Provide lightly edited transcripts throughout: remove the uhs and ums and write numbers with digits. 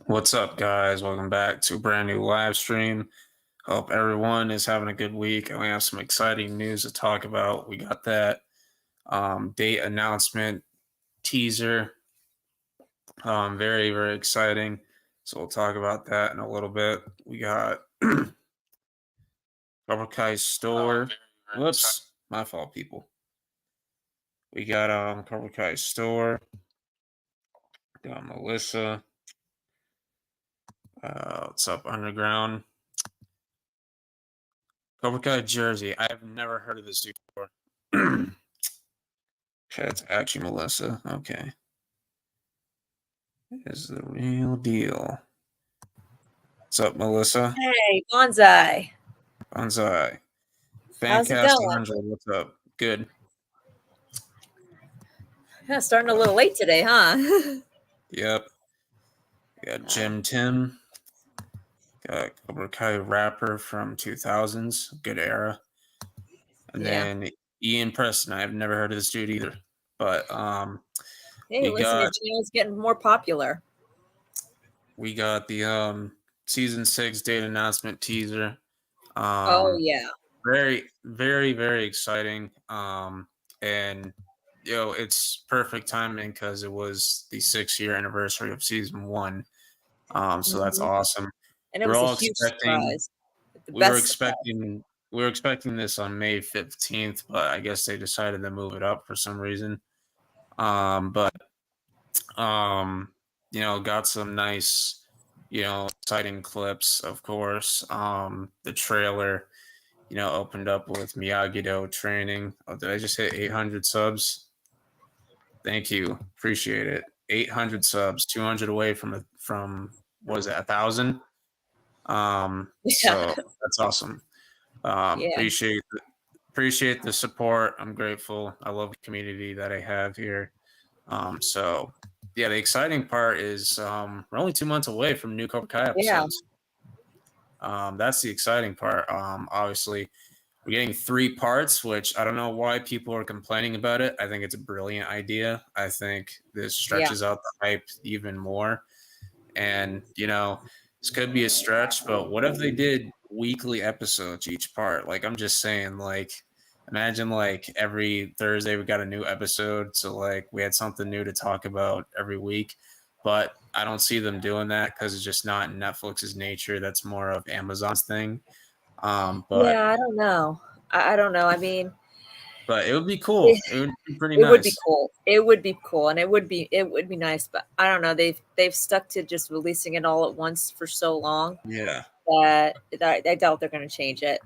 What's up, guys? Welcome back to a brand new live stream. Hope everyone is having a good week. And we have some exciting news to talk about. We got that date announcement teaser. Very, very exciting. So we'll talk about that in a little bit. We got Cobra Kai store. Whoops, my fault, people. We got Cobra Kai store. Got Melissa. What's up, Underground? Cobra Kai Jersey. I have never heard of this dude before. Okay, it's actually Melissa. Okay. Is the real deal. What's up, Melissa? Hey, Bonsai. Bonsai. How's it Fancast going? 100. What's up? Good. Yeah, starting a little late today, huh? Yep. Got Jim Tim. Got Cobra Kai rapper from 2000s. Good era. And Yeah. then Ian Preston. I've never heard of this dude either. But Hey, we listen, your got channel's getting more popular. the season 6 date announcement teaser. Oh yeah. Very, very, very exciting. And it's perfect timing because it was the 6-year anniversary of season 1. So that's Mhm. awesome. And it We're was a all huge expecting. surprise. The We were best surprise. expecting. We were expecting this on May 15th, but I guess they decided to move it up for some reason. But got some nice, exciting clips. Of course, the trailer opened up with Miyagi-Do training. Oh, did I just hit 800 subs? Thank you. Appreciate it. 800 subs, 200 away from what is it, 1,000? Yeah. So that's awesome. Yeah. Appreciate the support. I'm grateful. I love the community that I have here. So yeah, the exciting part is we're only 2 months away from new Cobra Kai Yeah. episodes. That's the exciting part. Obviously, we're getting 3 parts, which I don't know why people are complaining about it. I think it's a brilliant idea. I think this Yeah. stretches out the hype even more. And, this could be a stretch, but what if they did weekly episodes each part? Like, I'm just saying, like, imagine like every Thursday we got a new episode. So, like, we had something new to talk about every week. But I don't see them doing that because it's just not Netflix's nature. That's more of Amazon's thing. But Yeah, I don't know. I don't know. I mean, But it would be cool. it, It would be pretty it would be nice. cool. It would be cool, and it would be nice. But I don't know. They've stuck to just releasing it all at once for so long Yeah. that I doubt they're going to change it.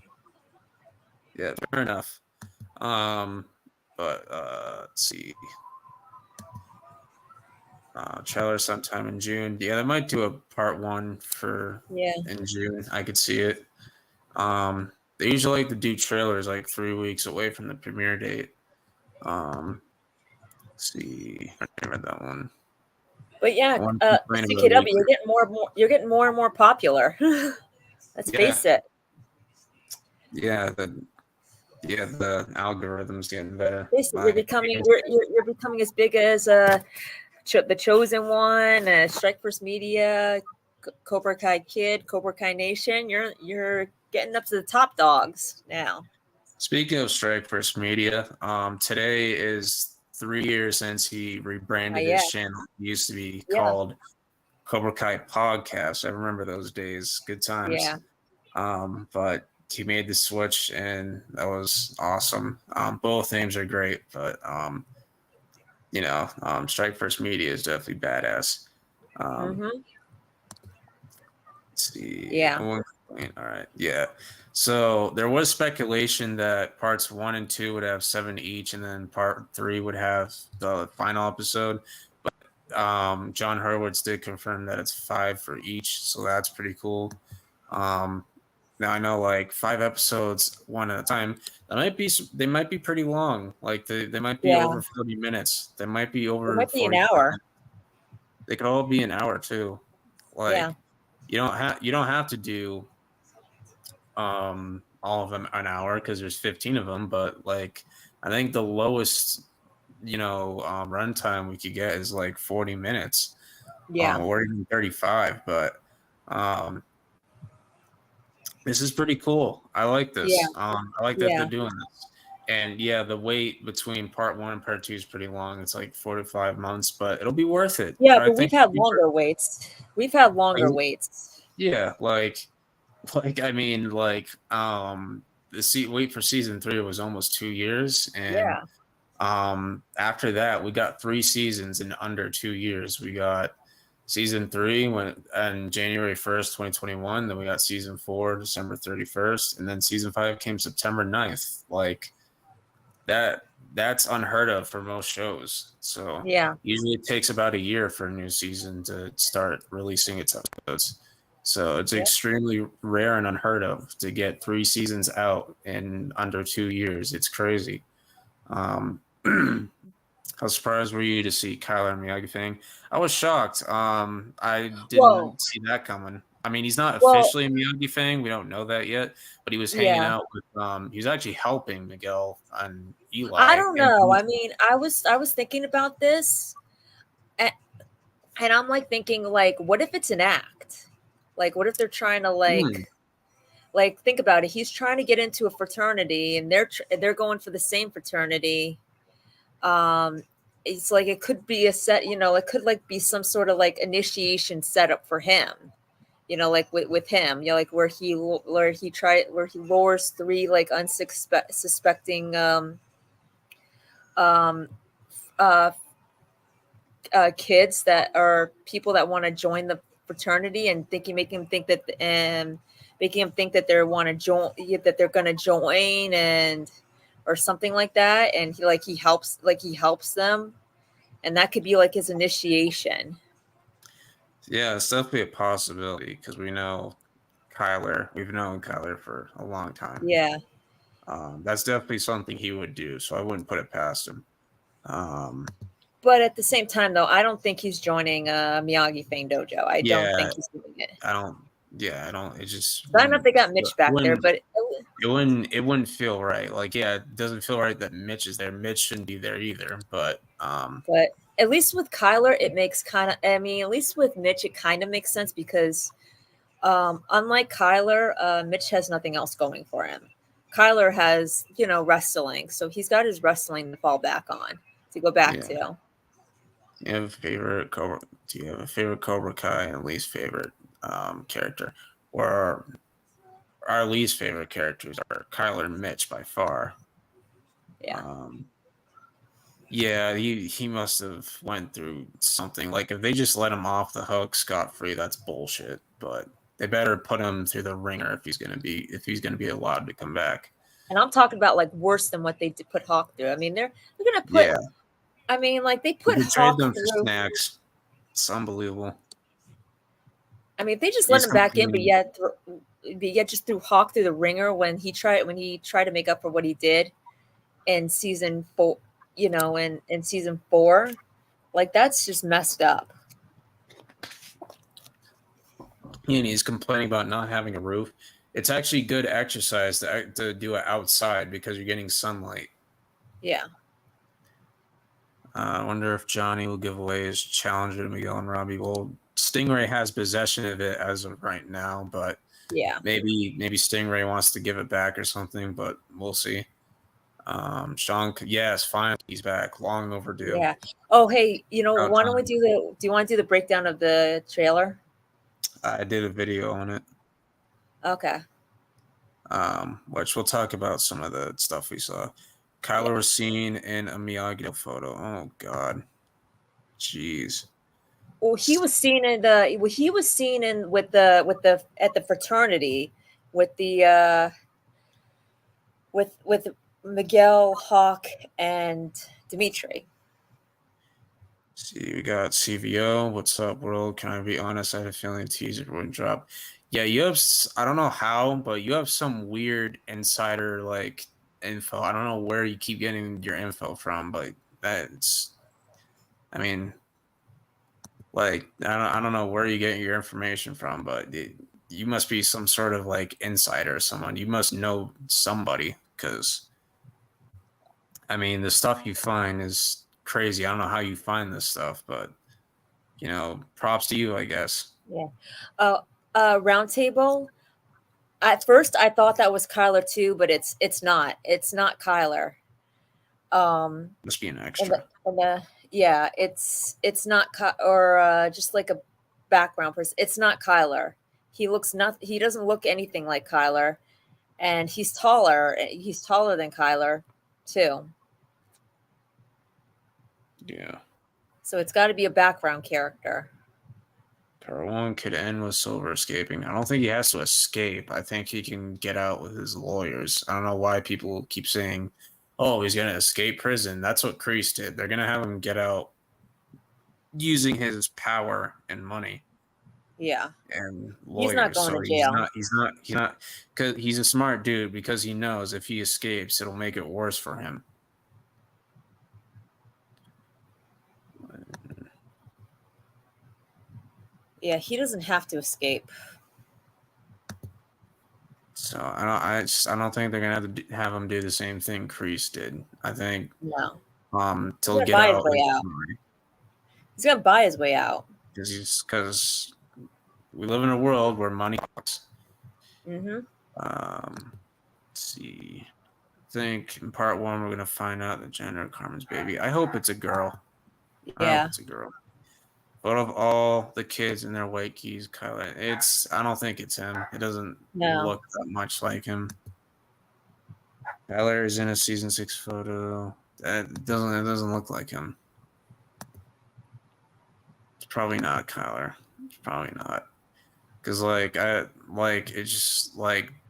Yeah, fair enough. But let's see. Trailer sometime in June. Yeah, they might do a part 1 for Yeah. in June. I could see it. They usually like to do trailers like 3 weeks away from the premiere date. Let's see. I read that one. But yeah, One complaint about CKW, weekly. you're getting more and more popular. Let's Yeah, face it. yeah. The algorithm's getting better. Face it, My you're becoming as big as the Chosen One, Strike Force Media, Cobra Kai Kid, Cobra Kai Nation. You're getting up to the top dogs now. Speaking of Strike Force Media, today is 3 years since he rebranded Yeah, his channel. It used to be yeah, called Cobra Kai Podcast. I remember those days. Good times. yeah. But he made the switch, and that was awesome. Both names are great, but Strike Force Media is definitely badass. Um, Mm-hmm. let's see. Yeah. I won't complain. All right. Yeah. So there was speculation that parts 1 and 2 would have 7 each, and then part 3 would have the final episode. But John Hurwitz did confirm that it's 5 for each, so that's pretty cool. Now I know like 5 episodes one at a time. They might be pretty long. Like they might be Yeah. over 40 minutes. They might be It over might be an 45. hour. They could all be an hour too. Yeah. Like you don't have to do all of them an hour because there's 15 of them, but like I think the lowest runtime we could get is like 40 minutes. Yeah. or even 35. But this is pretty cool. I like Yeah. this. I like that they're Yeah. doing this. And yeah, the wait between part 1 and part 2 is pretty long. It's like 4 to 5 months, but it'll be worth it. Yeah, I but we've think had longer waits. We've had longer waits. yeah, like I mean, like wait for season 3 was almost 2 years, and Yeah. after that we got 3 seasons in under 2 years. We got season 3 when on January 1st, 2021. Then we got season 4 December 31st, and then season 5 came September 9th. Like that's unheard of for most shows. So Yeah. usually it takes about a year for a new season to start releasing its episodes. So it's Yeah. extremely rare and unheard of to get 3 seasons out in under 2 years. It's crazy. How surprised were you to see Kyler Miyagi thing? I was shocked. I Well, didn't see that coming. I mean, he's not well, officially a Miyagi thing. We don't know that yet, but he was hanging yeah. out with. He was actually helping Miguel and I Eli don't and know. I mean, I was thinking about this, and, and I'm like thinking like, what if it's an act? Like, what if they're trying to Hmm. like think about it. He's trying to get into a fraternity, and they're going for the same fraternity. Um, it's like it could be a set. It could like be some sort of like initiation setup for him. Like with him, like where he lures 3 like unsuspecting um uh kids that are people that want to join the fraternity, and making him think that they want to join, that they're going to join, and or something like that, and he helps them, and that could be like his initiation. Yeah, it's definitely a possibility because we know Kyler. We've known Kyler for a long time. Yeah. That's definitely something he would do. So I wouldn't put it past him. But at the same time, though, I don't think he's joining Miyagi Fang Dojo. I don't Yeah, think he's doing it. I don't. Yeah, I don't. It just I don't know if wouldn't. they got Mitch back there, Wouldn't but it wouldn't feel right. Like, yeah, it doesn't feel right that Mitch is there. Mitch shouldn't be there either. But but at least with Kyler, it makes kind of. I mean, at least with Mitch, it kind of makes sense because, unlike Kyler, Mitch has nothing else going for him. Kyler has, wrestling, so he's got his wrestling to fall back on, to go back yeah, to. do you have a favorite Cobra? Do you have a favorite Cobra Kai and least favorite character? Or our least favorite characters are Kyler and Mitch by far. Yeah. Um, yeah, he must have went through something. Like if they just let him off the hook scot free, that's bullshit. But they better put him through the ringer if he's gonna be allowed to come back. And I'm talking about like worse than what they did put Hawk through. I mean, they're gonna put. Yeah, I mean, like they we put could trade Hawk them for through. snacks. It's unbelievable. I mean, if they just let He's him back in, complaining. but yet just threw Hawk through the ringer when he tried to make up for what he did in season 4, in season 4, like that's just messed up. And he's complaining about not having a roof. It's actually good exercise to do it outside because you're getting sunlight. Yeah. I wonder if Johnny will give away his challenger to Miguel and Robbie. Well, Stingray has possession of it as of right now, but Yeah. maybe Stingray wants to give it back or something, but we'll see. Sean, yes, finally he's back. Long overdue. Yeah. Oh, hey, About why don't we time. do you want to do the breakdown of the trailer? I did a video on it, Okay. which we'll talk about some of the stuff we saw. Kyler Yeah. was seen in a Miyagi photo. Oh God, jeez. Well, he was seen in with the at the fraternity with the with Miguel, Hawk, and Dimitri. See, we got CVO. What's up, world? Can I be honest? I had a feeling the teaser wouldn't drop. Yeah, you have. I don't know how, but you have some weird insider like info. I don't know where you keep getting your info from, but that's. I mean, like I don't know where you get your information from, but you must be some sort of like insider or someone. You must know somebody because I mean the stuff you find is crazy. I don't know how you find this stuff, but props to you, I guess. Yeah. Roundtable. At first, I thought that was Kyler too, but it's not. It's not Kyler. Must be an And extra. yeah, it's not or just like a background person. It's not Kyler. He looks not. He doesn't look anything like Kyler, and he's taller. He's taller than Kyler, too. Yeah. So it's got to be a background character. Part 1 could end with Silver escaping. I don't think he has to escape. I think he can get out with his lawyers. I don't know why people keep saying, oh, he's going to escape prison. That's what Kreese did. They're going to have him get out using his power and money. Yeah. And lawyers. He's not going to jail. He's not, because he's a smart dude, because he knows if he escapes, it'll make it worse for him. Yeah, he doesn't have to escape. So I don't think they're gonna have him do the same thing Kreese did. I think No. to get out. He's gonna buy his way out. Because we live in a world where money talks. Mm-hmm. Let's see. I think in part 1 we're gonna find out the gender of Carmen's baby. I hope it's a girl. Yeah. I hope it's a girl. But of all the kids in their white keys, Kyler, I don't think it's him. It doesn't look that much like him. Kyler is in a season 6 photo. It doesn't look like him. It's probably not Kyler. It's probably not. Because it's just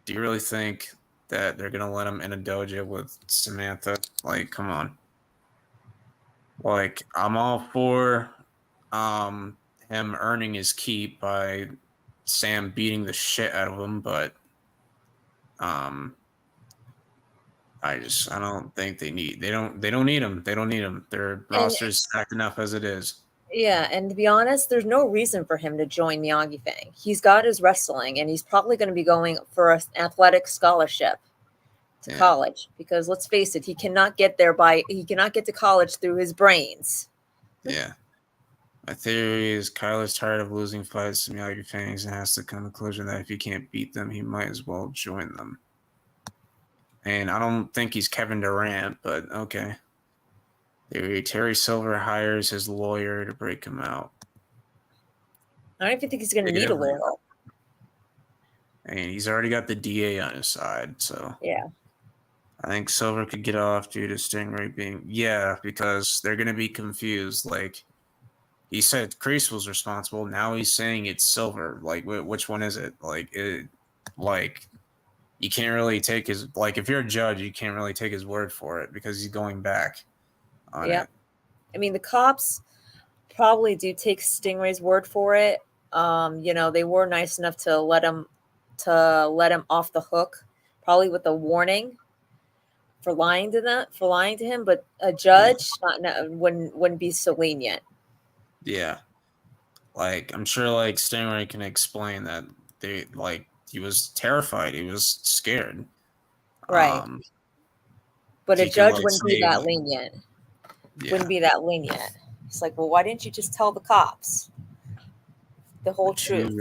do you really think that they're gonna let him in a dojo with Samantha? Like, come on. Like, I'm all for him earning his keep by Sam beating the shit out of him, but I don't think they don't need him. They don't need him. Their roster's stacked enough as it is. Yeah, and to be honest, there's no reason for him to join Miyagi Fang. He's got his wrestling, and he's probably going to be going for an athletic scholarship to college, because let's face it, he cannot get to college through his brains. Yeah. My theory is Kyler's tired of losing fights to Miyagi Fangs and has to come to the conclusion that if he can't beat them, he might as well join them. And I don't think he's Kevin Durant, but okay. Theory: Terry Silver hires his lawyer to break him out. I don't even think he's going to need a lawyer. And he's already got the DA on his side, so yeah. I think Silver could get off due to Stingray being because they're going to be confused. Like, he said Kreese was responsible. Now he's saying it's Silver. Like, which one is it? You can't really take his, if you're a judge, you can't really take his word for it because he's going back on it. I mean, the cops probably do take Stingray's word for it. They were nice enough to let him off the hook, probably with a warning for lying to him. But a judge wouldn't be so lenient. Yeah, I'm sure Stingray can explain that he was terrified, he was scared, right? But a judge wouldn't be that lenient. Wouldn't be that lenient. It's like, well, why didn't you just tell the cops the whole truth?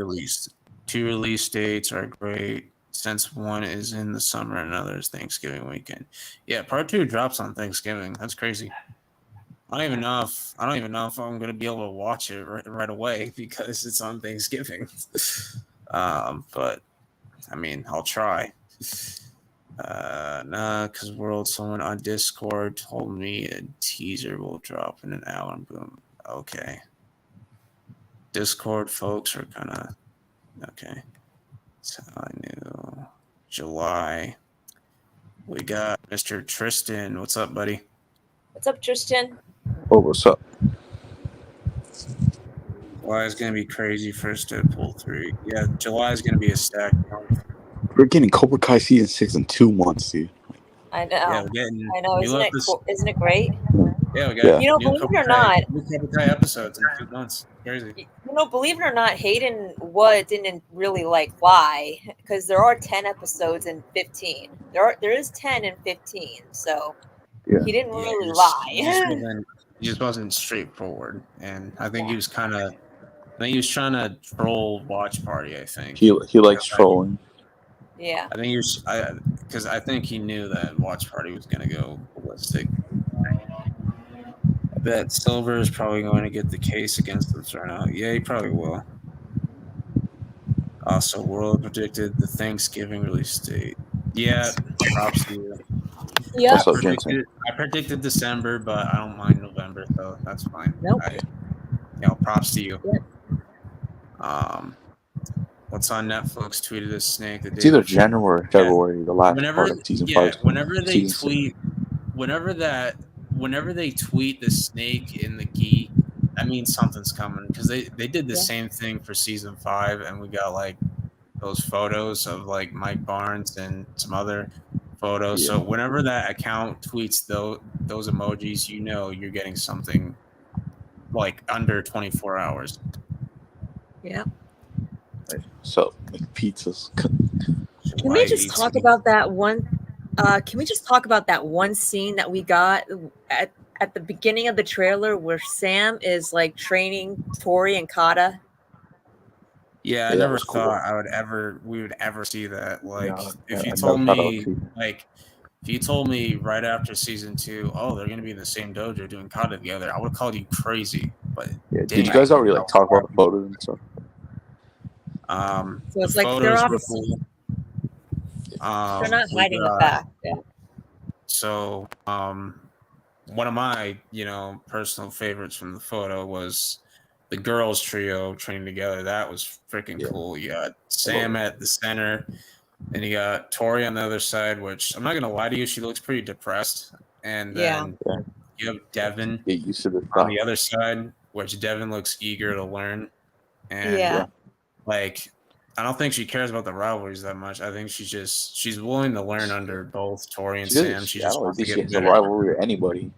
Two release dates are great, since one is in the summer and another is Thanksgiving weekend. Yeah, part 2 drops on Thanksgiving. That's crazy. I don't even know if I'm gonna be able to watch it right away because it's on Thanksgiving. But I mean, I'll try. Because someone on Discord told me a teaser will drop in an hour and boom. Okay. Discord folks are gonna. Okay. So I knew July. We got Mr. Tristan. What's up, buddy? What's up, Tristan? Oh, what's up? July is going to be crazy for us to pull through. Yeah, July is going to be a stacked month. We're getting Cobra Kai season 6 in 2 months, dude. I know. I know. Isn't it great? Yeah, we got believe it or not, new Cobra Kai episodes in 2 months. Crazy. Believe it or not, Hayden didn't really lie, because there are 10 episodes in 15. There is 10 and 15, so he didn't really lie. He just wasn't straightforward, and I think he was kind of. I think he was trying to troll Watch Party. I think He likes trolling. Yeah. I think he was because I think he knew that Watch Party was going to go ballistic. I bet Silver is probably going to get the case against them thrown out. Yeah, he probably will. Also, World predicted the Thanksgiving release date. Yeah, props to you. Yeah. What's up, Jensen? I predicted December, but I don't mind November, so that's fine. Nope. Props to you. Yep. What's on Netflix tweeted this snake. It's either January or February, the last Whenever, part of season 5. whenever they season tweet, whenever they tweet the snake in the gi, that means something's coming because they did the same thing for season 5, and we got like those photos of like Mike Barnes and some other photos. Yeah. So whenever that account tweets those emojis, you know you're getting something like under 24 hours. Yeah. So, like pizzas. Can we just talk about that one? Can we just talk about that one scene that we got at the beginning of the trailer where Sam is like training Tori and Kata? Yeah, I that never was cool. thought we would ever see that. Like, if you I told never thought I would me, see that. like, if you told me right after season 2, oh, they're gonna be in the same dojo doing kata together, I would have called you crazy. But Yeah, did you guys already like talk about the photos and stuff? So it's the like they're photos were obviously cool. they're not we hiding the got- fact. Yeah. So, one of my, personal favorites from the photo was the girls trio training together. That was freaking cool. You got Sam at the center, and you got Tori on the other side, which I'm not gonna lie to you, she looks pretty depressed. And then you have Devin Get used to this on the other side, which Devin looks eager to learn. And like, I don't think she cares about the rivalries that much. I think she's willing to learn under both Tori and Sam. She just wants to she get has a better. rivalry with anybody.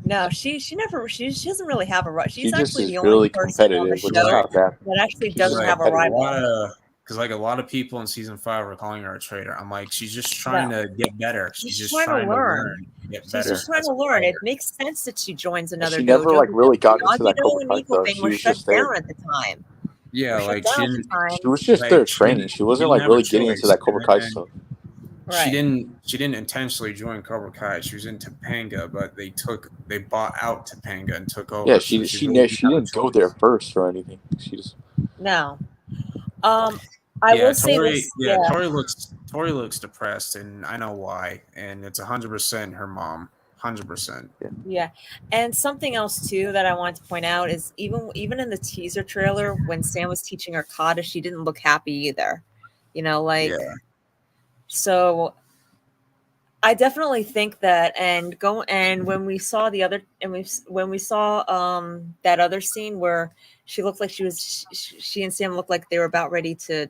No, she doesn't really have a right. She's She just actually is the only really person on the competitive, which is show not bad. that actually She's doesn't like have a rival. Because like a lot of people in season 5 were calling her a traitor. I'm like, she's just trying to get better. She's just trying to learn. Get better. She's just trying to learn. It makes sense that she joins another She never dojo. like really got into that Agito Cobra and Kai Eagle stuff. thing She were was shut just there. down at the time. Yeah, like She was just like, there she training. didn't- She wasn't she like never really getting into chose, that Cobra Kai and stuff. She didn't intentionally join Cobra Kai. She was in Topanga, but they bought out Topanga and took over. Yeah, So she really didn't go there first or anything. She just No. I will say Tori, this. Yeah, Tori looks depressed, and I know why. And it's 100% her mom. 100%. Yeah, and something else too that I wanted to point out is even in the teaser trailer when Sam was teaching her kata, she didn't look happy either. So I definitely think that, and when we saw when we saw that other scene where she looked like she and Sam looked like they were about ready to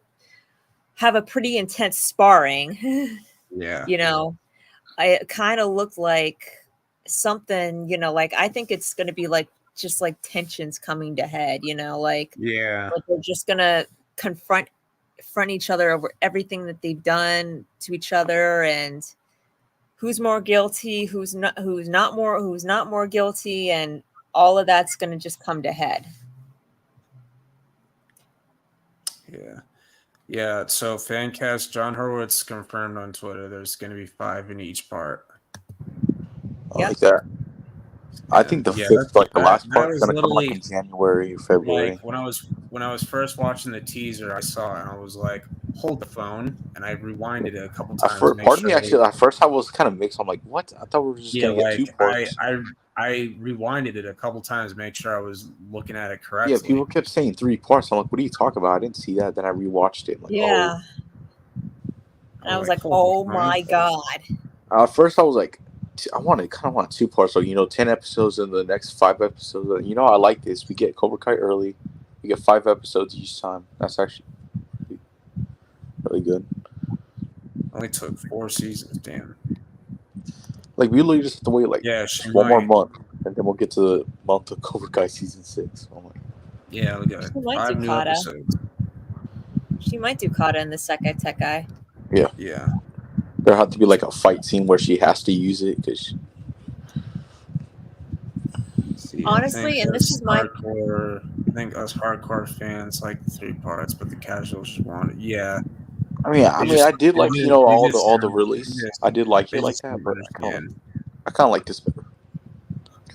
have a pretty intense sparring. Yeah. It kind of looked like something, like I think it's going to be like just like tensions coming to head, like they're just going to confront each other over everything that they've done to each other, and who's more guilty, who's not more guilty, and all of that's going to just come to head. Yeah, so Fancast, John Horowitz confirmed on Twitter there's going to be 5 in each part. I like that. I think the fifth, like the last part, is going to come like in January or February. Like when I was first watching the teaser, I saw it and I was like, "Hold the phone," and I rewinded it a couple times. Part of me actually, at first I was kind of mixed. I'm like, "What? I thought we were just going to get 2 parts." I rewinded it a couple times to make sure I was looking at it correctly. Yeah, people kept saying 3 parts. I'm like, "What are you talking about? I didn't see that." Then I rewatched it. Like, and I was like, "Oh my god!" At first, I was like, I kind of want 2 parts. So 10 episodes in the next 5 episodes. I like this. We get Cobra Kai early. We get 5 episodes each time. That's actually really good. Only took 4 seasons. Damn. Like we literally just have to wait like one more month, and then we'll get to the month of Cobra Kai season 6. Oh we got 5 new episodes. She might do kata in the Sekai Tekai. Yeah. There had to be like a fight scene where she has to use it because. See, Honestly, and this is my I think us hardcore fans like the 3 parts, but the casuals just want it. Yeah, I did like all the they release. I did like it like just that, don't but understand. I kind of like this better.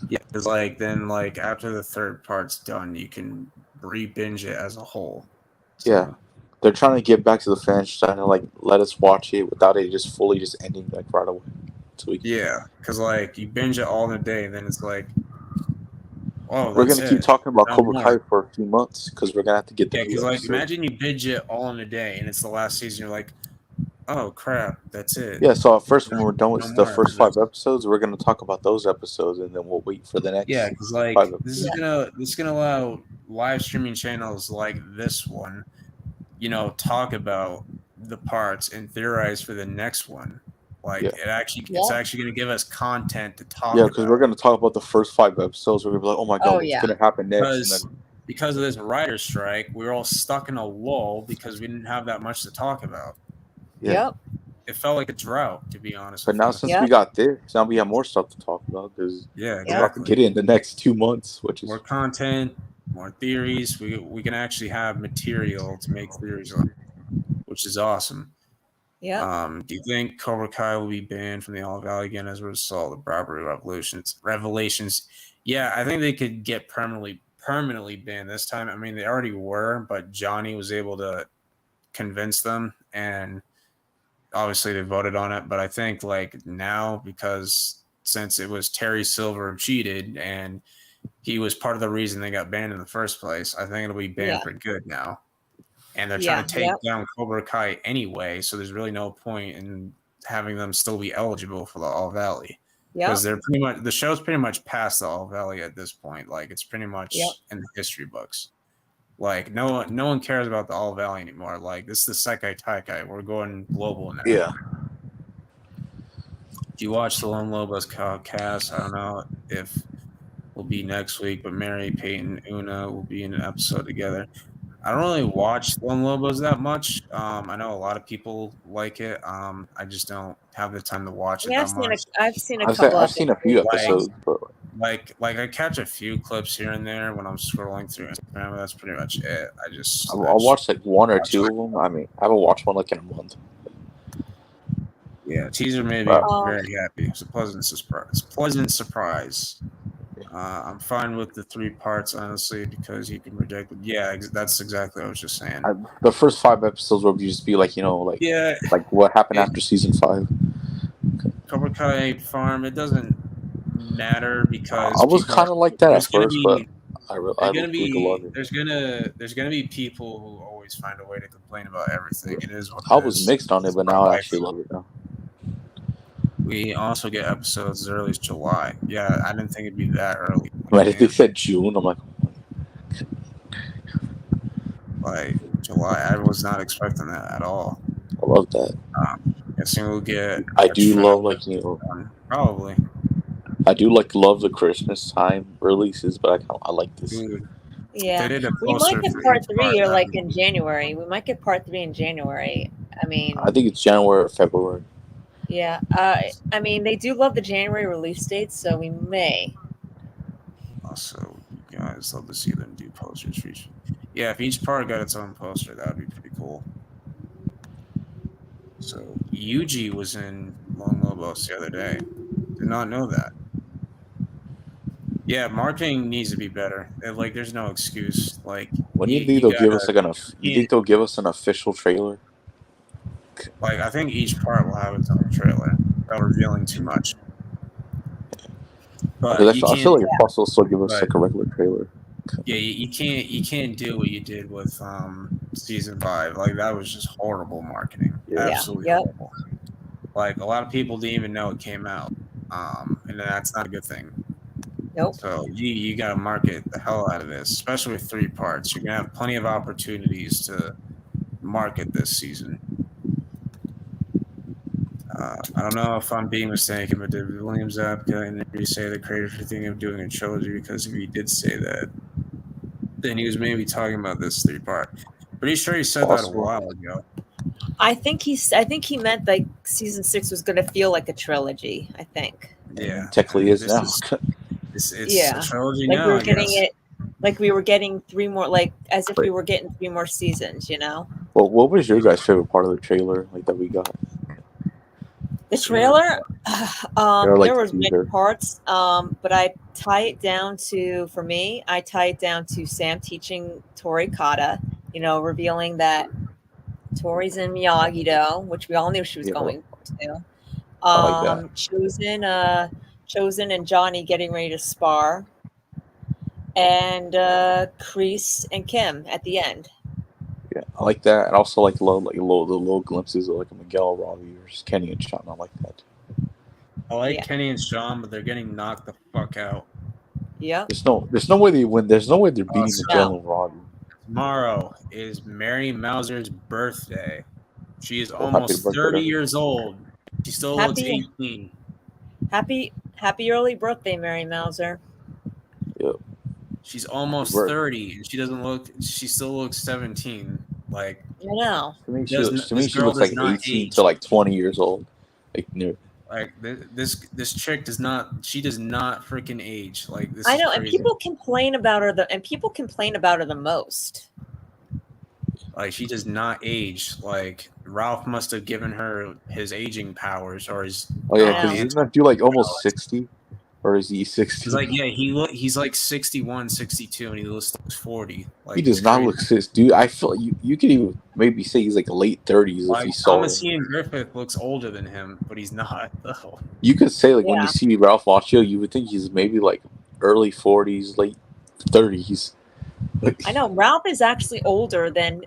Yeah, because like then like after the 3rd part's done, you can re-binge it as a whole. So, Yeah, they're trying to get back to the fans, trying to like let us watch it without it just fully just ending like right away. So yeah, because like you binge it all in a day, and then it's like, oh, we're that's gonna keep it. talking about No Cobra more. Kai for a few months because we're gonna have to get the Yeah, new because like episode. imagine you binge it all in a day, and it's the last season. You're like, oh crap, that's it. Yeah, so at first when we're done with No the more first after 5 this. episodes, we're gonna talk about those episodes, and then we'll wait for the next Yeah, because 5 like episodes. this is gonna allow live streaming channels like this one, talk about the parts and theorize for the next one. Like Yeah. it's actually gonna give us content to talk Yeah, about. because we're gonna talk about the first 5 episodes. We're gonna be like, oh my god, Oh, what's yeah. gonna happen next? And then Because of this writer's strike, we were all stuck in a lull because we didn't have that much to talk about. yeah. Yep. It felt like a drought, to be honest. But with now you. since we got this, now we have more stuff to talk about because Yeah, we're about to exactly. get it in the next 2 months, which is More content, more theories. We can actually have material to make theories on, which is awesome. Yep. Do you think Cobra Kai will be banned from the All Valley again as a result of the Barbary revelations? Yeah, I think they could get permanently banned this time. I mean, they already were, but Johnny was able to convince them, and obviously they voted on it. But I think like now, because since it was Terry Silver who cheated and he was part of the reason they got banned in the first place, I think it'll be banned for good now. And they're trying to take down Cobra Kai anyway, so there's really no point in having them still be eligible for the All Valley. Because they're pretty much, the show's pretty much past the All Valley at this point. Like it's pretty much in the history books. Like no one cares about the All Valley anymore. Like this is the Sekai Taikai. We're going global now. yeah. Do you watch the Lone Lobos cast? I don't know if will be next week, but Mary, Peyton, Una will be in an episode together. I don't really watch Lone Lobos that much. I know a lot of people like it. I just don't have the time to watch it that much. I've seen a couple. I've seen a few episodes, but like I catch a few clips here and there when I'm scrolling through Instagram. That's pretty much it. I'll watch like 1 or 2 of them. I mean, I haven't watched one like in a month. Yeah, teaser made me very happy. It's a pleasant surprise. I'm fine with the 3 parts, honestly, because you can predict. Yeah, that's exactly what I was just saying. The first 5 episodes will just be like, like what happened after season 5. Cobra Kai Farm, it doesn't matter because I was kind of like that at first, but there's gonna be people who always find a way to complain about everything. It is what I was mixed on it, but now I actually love it now. We also get episodes as early as July. Yeah, I didn't think it'd be that early. Right, if they said June, I'm like July. I was not expecting that at all. I love that. Guessing we'll get. I do love probably. I do love the Christmas time releases, but I like this. Dude. Yeah, we might get part 3 or like in January. We might get part 3 in January. I mean, I think it's January or February. Yeah, I mean, they do love the January release dates, so we may. Also, you guys love to see them do posters for each. Yeah, if each part got its own poster, that would be pretty cool. So Yuji was in Lone Lobos the other day. Did not know that. Yeah, marketing needs to be better. Like, there's no excuse. Like, when do you think they'll give us you think they'll give us an official trailer? Like, I think each part will have its own trailer without revealing too much. But I feel like Plus will still give us like a regular trailer. Yeah, you can't do what you did with season 5. Like, that was just horrible marketing. Yeah. Absolutely horrible. Like, a lot of people didn't even know it came out, and that's not a good thing. Nope. So you got to market the hell out of this, especially with 3 parts. You're gonna have plenty of opportunities to market this season. I don't know if I'm being mistaken, but did William Zabka interview say the creators were thinking of doing a trilogy? Because if he did say that, then he was maybe talking about this 3-part. Pretty sure he said that a while ago. I think he meant like season 6 was going to feel like a trilogy. I think. Yeah, technically is now. It's Yeah. a trilogy Like now. we were I getting guess. it, like we were getting 3 more, like as if we were getting 3 more seasons. You know. Well, what was your guys' favorite part of the trailer like that we got? The trailer, Or, like, there was the many teaser? parts, but I tie it down to, for me, I tie it down to Sam teaching Tori Kata, revealing that Tori's in Miyagi-Do, which we all knew she was Yeah. going to. I like that. Chosen and Johnny getting ready to spar, and Kreese and Kim at the end. Yeah, I like that, and also like the little glimpses of like a Miguel, Robbie, versus Kenny and Sean. I like that. I like Yeah. Kenny and Sean, but they're getting knocked the fuck out. Yep. There's no way they win. There's no way they're beating so- Miguel and Robbie. Tomorrow is Mary Mauser's birthday. She is happy almost birthday 30 to her. years old. She still looks Happy- 18. Happy early birthday, Mary Mauser. She's almost Birth. 30, and she still looks 17. Like, You know. To me, Does- she this girl looks does like not 18 age. to like 20 years old. Like near. like this chick does not freaking age. Like, this I is know, and crazy. people complain about her. People complain about her the most. Like, she does not age. Like, Ralph must have given her his aging powers, or his. Oh yeah, I because know. isn't that dude like almost 60, or is he 60? He's like, yeah, he's like 61, 62, and he looks 40. Like, He does it's not crazy. look 60, dude. I feel you could even maybe say he's like late 30s if Like, you saw Thomas him. Ian Griffith looks older than him, but he's not though. You could say like when Yeah. you see Ralph Macchio, you would think he's maybe like early 40s, late 30s. I know Ralph is actually older than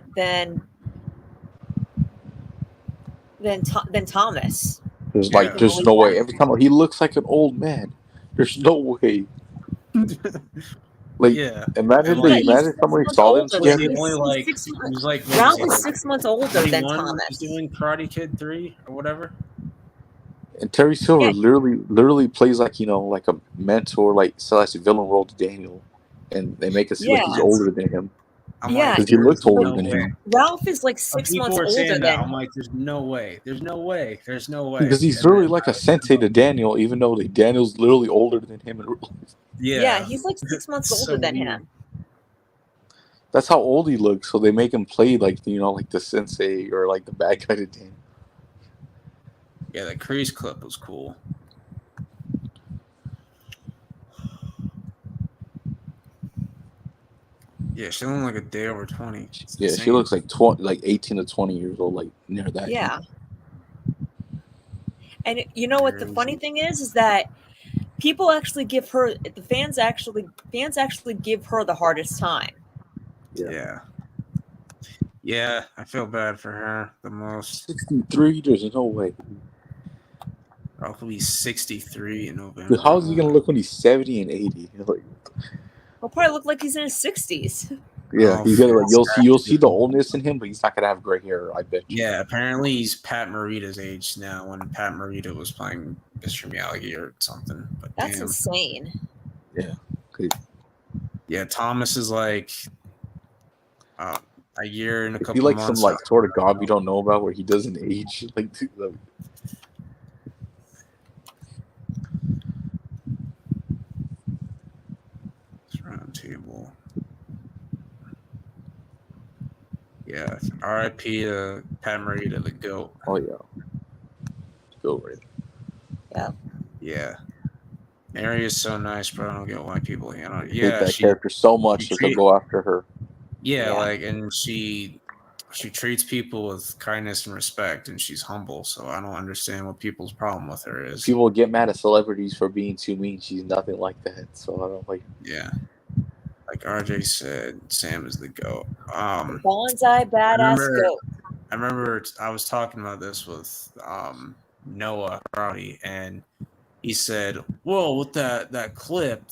Thomas. There's Yeah. like there's no way. Every time he looks like an old man. There's no way. Like Yeah. imagine Yeah, he's somebody 6 saw them months older. together. He He's- only he's like 6 months- he's like what Ralph was is he, 6 months older than 31? Thomas. He's doing Karate Kid 3 or whatever. And Terry Silver Yeah. literally plays like like a mentor, like slash villain role to Daniel, and they make it seem like he's Yeah. older than him. I'm Yeah. like, Because he looks there's older no than way. him. Ralph is like 6 People months were saying older that. than. I'm like, there's no way. There's no way. There's no way. Because he's And literally then- like a sensei to Daniel, even though Daniel's literally older than him in real life. Yeah, he's like 6 months So older than weird. him. That's how old he looks, so they make him play like like the sensei or like the bad guy to Daniel. Yeah, that Kreese clip was cool. Yeah, she looked like a day over 20. It's Yeah, she insane. looks like 18 to 20 years old, like near that. Yeah. And you know what the funny thing is that people actually give her, the fans actually give her the hardest time. Yeah. Yeah, I feel bad for her the most. 63, there's no way. Ralph will be 63 in November. Dude, how is he gonna look when he's 70 and 80? Like, He'll probably look like he's in his 60s. yeah, Oh, he's gonna like you'll fuck. see the oldness in him, but he's not gonna have gray hair. I bet you. Yeah, apparently he's Pat Morita's age now when Pat Morita was playing Mr. Miyagi or something. But That's damn. insane. Yeah, Thomas is like a year and a If couple he like months. some like sort of god we don't know about where he doesn't age, like dude, Round table. Yeah, R.I.P. to Pat Morita, the GOAT. oh yeah, go right. Yeah. Mary is so nice, bro. I don't get why people hate on it. Hate Yeah, that she, character so much that they'll treat- go after her. yeah, Yeah. like, and she treats people with kindness and respect, and she's humble. So I don't understand what people's problem with her is. People get mad at celebrities for being too mean. She's nothing like that. So I don't like. Yeah. Like RJ said, Sam is the GOAT. Bonsai badass goat. I remember I was talking about this with Noah Rowdy, and he said, "Well, with that clip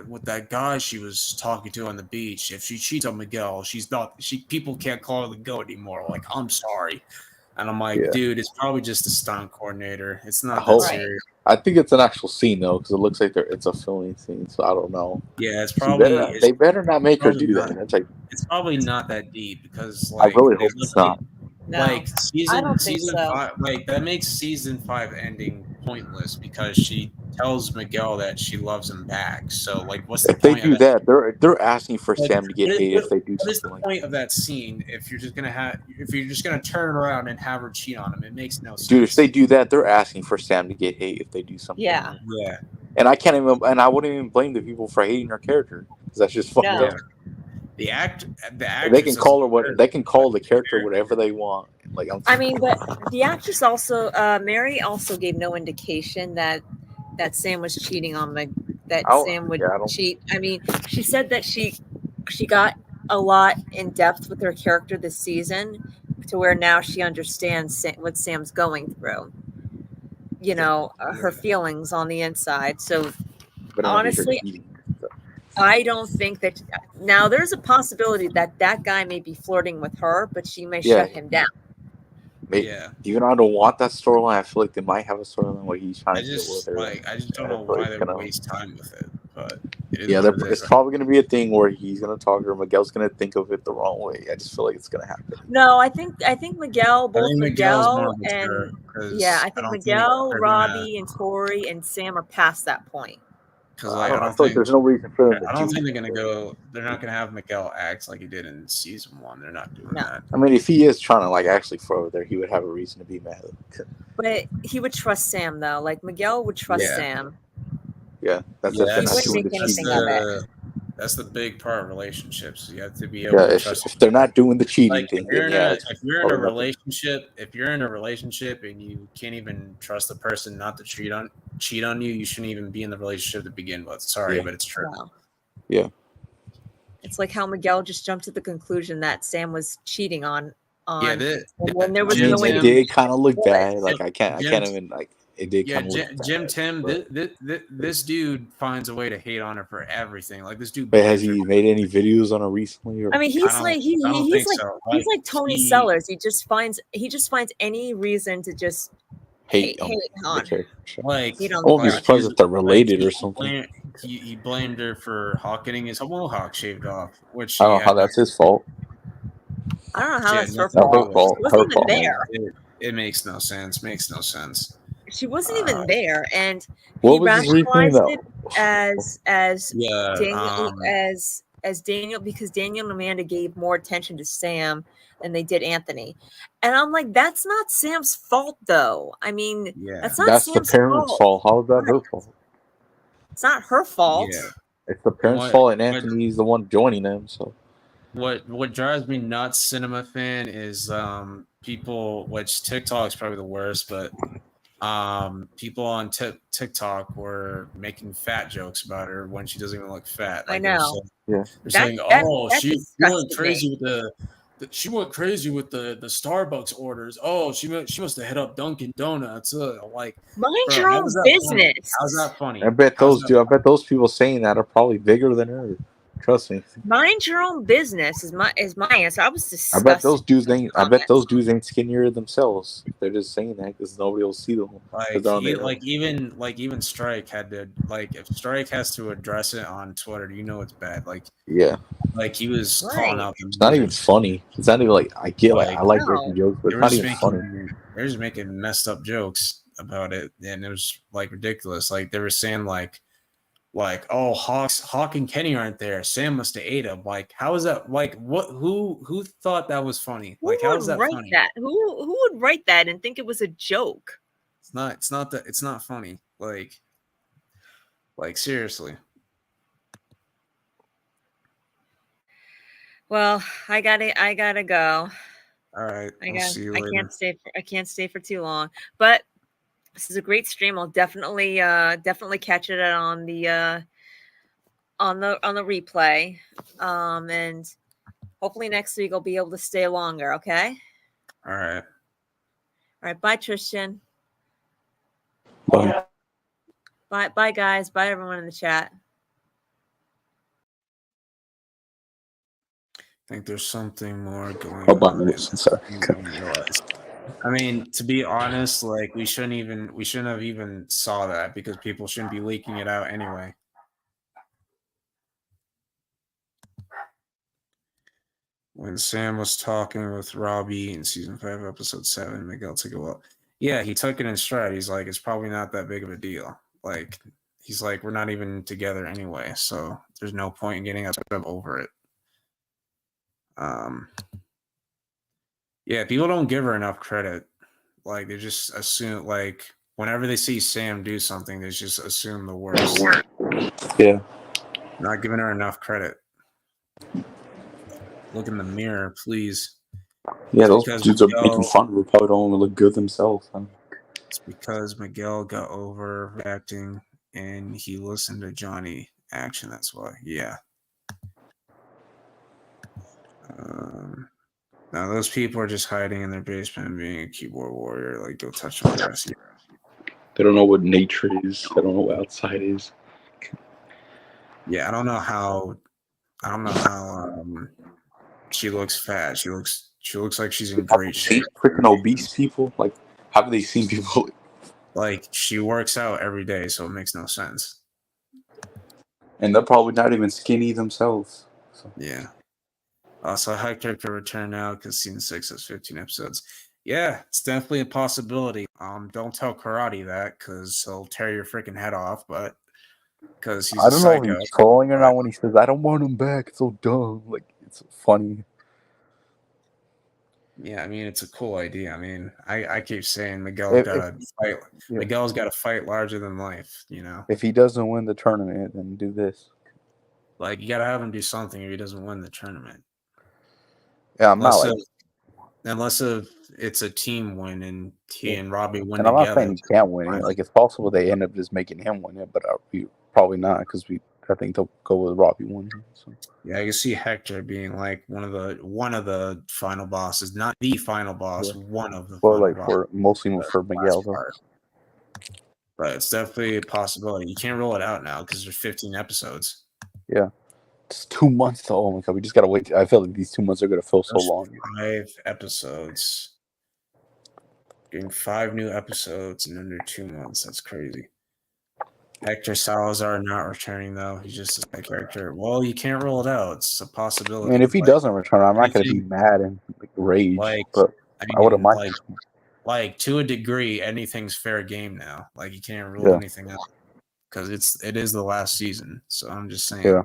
with that guy she was talking to on the beach, if she cheats on Miguel, people can't call her the GOAT anymore. Like, I'm sorry." And I'm like, Yeah. dude, it's probably just a stunt coordinator. It's not I that hope- serious. I think it's an actual scene though, because it looks like it's a filming scene. So I don't know. Yeah, it's They probably better, they better not make her probably do not. that. It's like it's probably not that deep because I like really they hope look it's not. No. Like I don't think season so. 5, like that makes season 5 ending pointless because she tells Miguel that she loves him back. So like, what's the If they point do of that? that, they're asking for Like, Sam to get hate if they do what is the something like point of that scene if you're just gonna turn around and have her cheat on him? It makes no that. sense. Dude, if they do that, they're asking for Sam to get hate if they do something. Yeah. Yeah. And I can't even, and I wouldn't even blame the people for hating her character because that's just fucked No. up. The actress. They can call her what they can call the character whatever they want. Like I mean, but the actress also, Mary also gave no indication that Sam was cheating on Sam would I don't. cheat. I mean, she said that she got a lot in depth with her character this season to where now she understands what Sam's going through. You know, her feelings on the inside. So But honestly, I don't think that now there's a possibility that guy may be flirting with her, but she may shut him down. Maybe. Yeah. Even though I don't want that storyline, I feel like they might have a storyline where he's trying I to get with just her. I just don't know why they waste time with it. But it is what it it's is. probably going to be a thing where he's going to talk to her. Miguel's going to think of it the wrong way. I just feel like it's going to happen. No, I think Miguel, both Miguel and I think Miguel, Robbie, and Tori and Sam are past that point. Because I don't think there's no reason for them. I don't think they're gonna go. They're not gonna have Miguel act like he did in season 1. They're not doing that. I mean, if he is trying to like actually throw there, he would have a reason to be mad. But he would trust Sam though. Like Miguel would trust Sam. Yeah, that's if they're not doing the cheating. That's the big part of relationships. You have to be able to trust. If they're not doing the cheating like, thing, if you're in a relationship and you can't even trust the person not to cheat on you, you shouldn't even be in the relationship to begin with. Sorry, but it's true. Wow. Yeah. It's like how Miguel just jumped to the conclusion that Sam was cheating on. When there was no it did kind of look bad. Like I can't even like. It did Jim Tim, this dude finds a way to hate on her for everything. Like this dude. But has he made any videos on her recently? I mean, he's like Tony Sellers. He just finds any reason to just hate on her. Like, I won't be surprised if they're related or something. He blamed her for Hawk getting his mohawk shaved off, which I don't know how that's his fault. I don't know how that's her fault. She wasn't even there. It makes no sense. Makes no sense. She wasn't even there, and he rationalized it as Daniel because Daniel and Amanda gave more attention to Sam than they did Anthony, and I'm like, that's not Sam's fault, though. I mean, that's Sam's the parents' fault. How is that her fault? It's not her fault. Yeah. It's the parents' fault, and Anthony's the one joining them. So, what drives me nuts, Cinema Fan, is people. Which TikTok is probably the worst, but. People on TikTok were making fat jokes about her when she doesn't even look fat. Like, I know. They're saying, she went crazy with she went crazy with the Starbucks orders. Oh, she must have hit up Dunkin' Donuts. Like, mind your own business. How's that funny? I bet those people saying that are probably bigger than her. Trust me. Mind your own business is my answer. I was disgusted. I bet those dudes ain't skinnier themselves. They're just saying that because nobody will see them. Even Strike had to if Strike has to address it on Twitter, it's bad. Like he was calling out. It's not even funny. It's not even like I get I like making jokes, but it's not even funny. They're just making messed up jokes about it, and it was like ridiculous. Like they were saying oh, Hawk and Kenny aren't there. Sam must have ate him. Like, how is that? Like, what? Who thought that was funny? Like, how is that funny? Who would write that and think it was a joke? It's not funny. Like seriously. Well, I gotta go. All right. See you later. I can't stay for too long, but. This is a great stream. I'll definitely catch it on the replay, and hopefully next week I'll be able to stay longer. Okay. All right. Bye, Tristan. Bye. Bye, guys. Bye, everyone in the chat. I think there's something more going on. Sorry. I mean, to be honest, we shouldn't have even saw that because people shouldn't be leaking it out anyway. When Sam was talking with Robbie in season 5, episode 7, Miguel took it well. Yeah, he took it in stride. He's like, it's probably not that big of a deal. Like he's like, we're not even together anyway, so there's no point in getting upset over it. Yeah, people don't give her enough credit. Like they just assume, like whenever they see Sam do something, they just assume the worst. Yeah. Not giving her enough credit. Look in the mirror, please. Yeah, It's those because dudes are Miguel- making fun of her. Probably don't even look good themselves. Huh? It's because Miguel got overreacting and he listened to Johnny Action. That's why. Yeah. Now those people are just hiding in their basement and being a keyboard warrior. Like, go touch the grass. They don't know what nature is. They don't know what outside is. Yeah, I don't know how. She looks fat. She looks like she's in great shape. Freaking obese people. Like, how have they seen people? Like she works out every day, so it makes no sense. And they're probably not even skinny themselves. So. Yeah. So Hector could return now because season 6 has 15 episodes. Yeah, it's definitely a possibility. Don't tell Karate that because he'll tear your freaking head off. But because he's I don't know if psycho. he's trolling or not when he says, "I don't want him back." It's so dumb. Like, it's funny. Yeah, I mean it's a cool idea. I mean, I keep saying Miguel's got to fight. Yeah. Miguel's got to fight larger than life. You know, if he doesn't win the tournament, then do this. like you got to have him do something if he doesn't win the tournament. Yeah, I'm not like. Unless it's a team win and he and Robbie win and I'm together. not saying he can't win it. Like, it's possible they end up just making him win it, but probably not because I think they'll go with Robbie winning. So. Yeah, I can see Hector being like one of the final bosses, not the final boss, one of the. Well, like mostly for Miguel though. But it's definitely a possibility. You can't roll it out now because there's 15 episodes. Yeah. It's 2 months though. Oh my god, we just gotta wait. I feel like these 2 months are gonna feel so long. 5 episodes. Getting 5 new episodes in under 2 months. That's crazy. Hector Salazar not returning though. He's just a character. Well, you can't rule it out. It's a possibility. I mean, if he doesn't return, I'm not gonna be mad and rage. But I wouldn't mind. Like to a degree, anything's fair game now. Like you can't rule anything out because it is the last season. So I'm just saying. Yeah.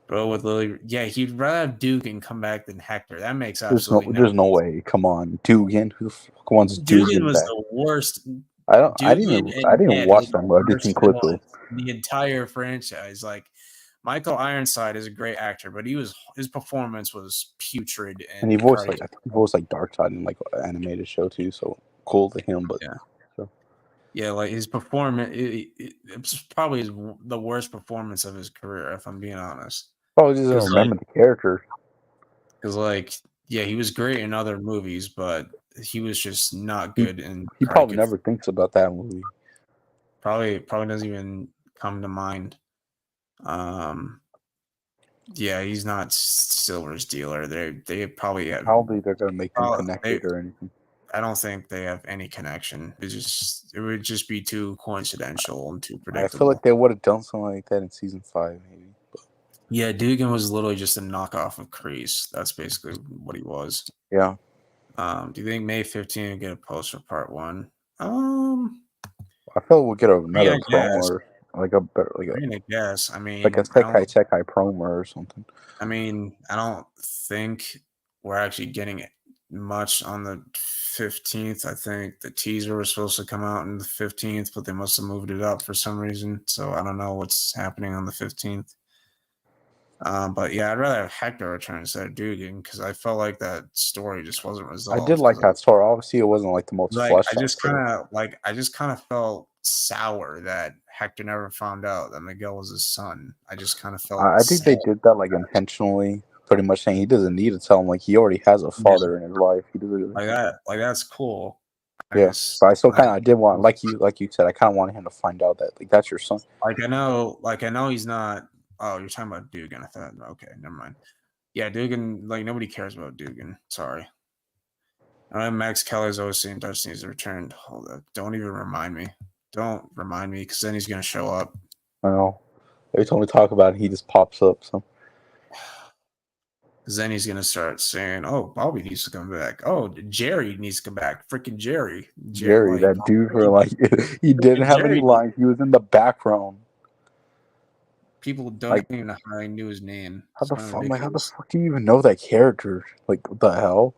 Bro, with Lily, he'd rather have Dugan come back than Hector. That makes absolutely there's no way. Come on, Dugan. Who the fuck wants Dugan? Dugan was back? the worst. I didn't watch them, but I've just seen clips of the entire franchise. Like Michael Ironside is a great actor, but his performance was putrid. And he voiced I think he voiced like Darkseid in like an animated show too. So cool to him, but yeah, like his performance, it's probably the worst performance of his career, if I'm being honest. Probably doesn't remember the character. Because he was great in other movies, but he was just not good in. He probably never thinks about that movie. Probably doesn't even come to mind. Yeah, he's not Silver's dealer. They probably have. Probably they're gonna make him connected or anything. I don't think they have any connection. It would just be too coincidental and too predictable. I feel like they would have done something like that in season 5, maybe. But. Yeah, Dugan was literally just a knockoff of Kreese. That's basically what he was. Yeah. Do you think May 15th will get a post for part 1? I feel we'll get another promo or I guess. I mean, like a Sekai promo or something. I mean, I don't think we're actually getting it much on the 15th. I think the teaser was supposed to come out on the 15th, but they must have moved it up for some reason. So I don't know what's happening on the 15th. But yeah, I'd rather have Hector return instead of Dugan because I felt like that story just wasn't resolved. I did like that story. Obviously, it wasn't like the most fleshed out. I just kind of felt sour that Hector never found out that Miguel was his son. I just kind of felt. I think they did that like intentionally, pretty much saying he doesn't need to tell him. Like he already has a father in his life. He doesn't like that. Like that's cool. Yes, but I still kind of did want, like you said, I kind of wanted him to find out that like that's your son. I know he's not. Oh, you're talking about Dugan. I thought, okay, never mind. Yeah, Dugan, like, nobody cares about Dugan. Sorry. Max Keller's always saying Destiny's returned. Hold up. Don't even remind me. Don't remind me, because then he's going to show up. I know. Every time we talk about it, he just pops up. So. Because then he's gonna start saying, "Oh, Bobby needs to come back. Oh, Jerry needs to come back. Freaking Jerry, Jerry, like, that dude for like he didn't have any Jerry. lines. He was in the background. People don't Like, even know how I knew his name. how It's the kind of fuck? I'm like, how the ridiculous. fuck do you even know that character? Like, what the hell?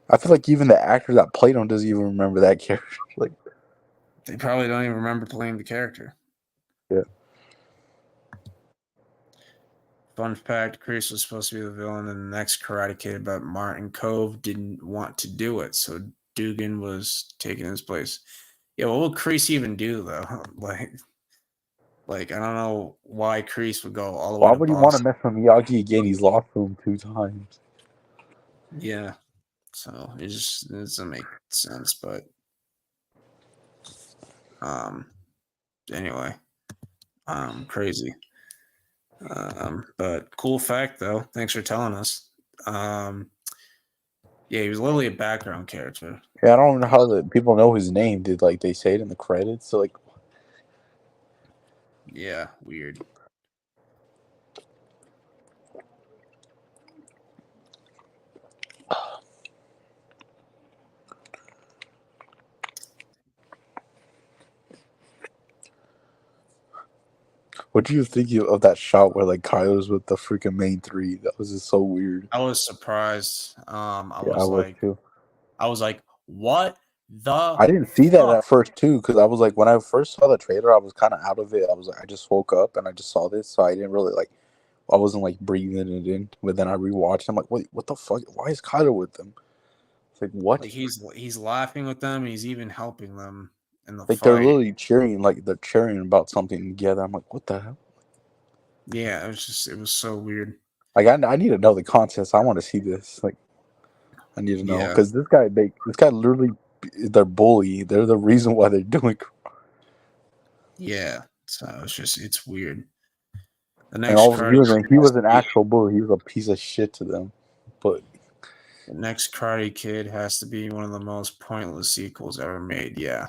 I feel like even the actor that played him doesn't even remember that character. Like, They probably don't even remember playing the character. yeah. Fun fact: Chris was supposed to be the villain in the next Karate Kid, but Martin Cove didn't want to do it, so Dugan was taking his place. Yeah, what would Kreese even do though? Like I don't know why Kreese would go all the way Why to would he want to Boston. mess with Miyagi again? He's lost to him 2 times. Yeah, so it doesn't make sense. But anyway, crazy. But cool fact though. Thanks for telling us. Yeah, he was literally a background character. Yeah, I don't know how the people know his name. Did like they say it in the credits? So like, Yeah, weird. what do you think of that shot where like Kylo's with the freaking main 3? That was just so weird. I was surprised. Yeah, I was too. I was like, what the I didn't see that fuck? at first too, because I was like, when I first saw the trailer, I was kind of out of it. I was like, I just woke up and I just saw this, so I didn't really like. I wasn't like breathing it in. But then I rewatched. I'm like, wait, what the fuck? Why is Kylo with them? It's like what? Like he's laughing with them. He's even helping them in the Like they're fight. literally cheering, like they're cheering about something together. I'm like, what the hell? Yeah, it was so weird. Like I need to know the context. I want to see this. Like I need to know Yeah, because this guy literally, they're bully. They're the reason why they're doing. yeah. So it's weird. The And next he was an actual bully. He was a piece of shit to them. But the next Karate Kid has to be one of the most pointless sequels ever made. Yeah.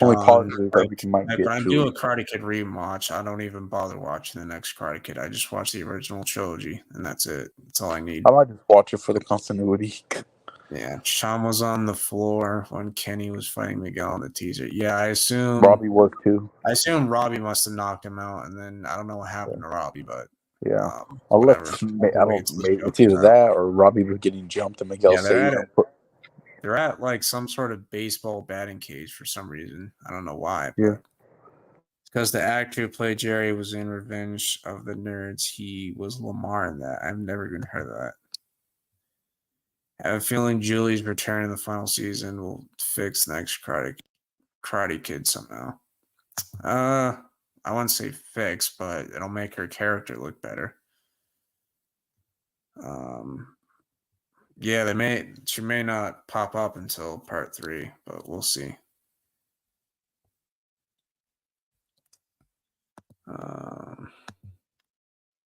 only Sean, positive that we might like get when I do to a Karate Kid rewatch, I don't even bother watching the next Karate Kid. I just watch the original trilogy, and that's it. That's all I need. I might just watch it for the continuity. Yeah, Sean was on the floor when Kenny was fighting Miguel in the teaser. Yeah, I assume Robbie was too. I assume Robbie must have knocked him out, and then I don't know what happened to Robbie, but Yeah. whatever. Unless We'll I wait don't. till the Maybe show it's comes either out. that or Robbie was getting jumped and Miguel Yeah, said, they're at like some sort of baseball batting cage for some reason. I don't know why, Yeah. but because the actor who played Jerry was in Revenge of the Nerds. He was Lamar in that. I've never even heard of that. I have a feeling Julie's return in the final season will fix next Karate Kid somehow. I wouldn't say fix, but it'll make her character look better. Yeah, she may not pop up until part 3, but we'll see.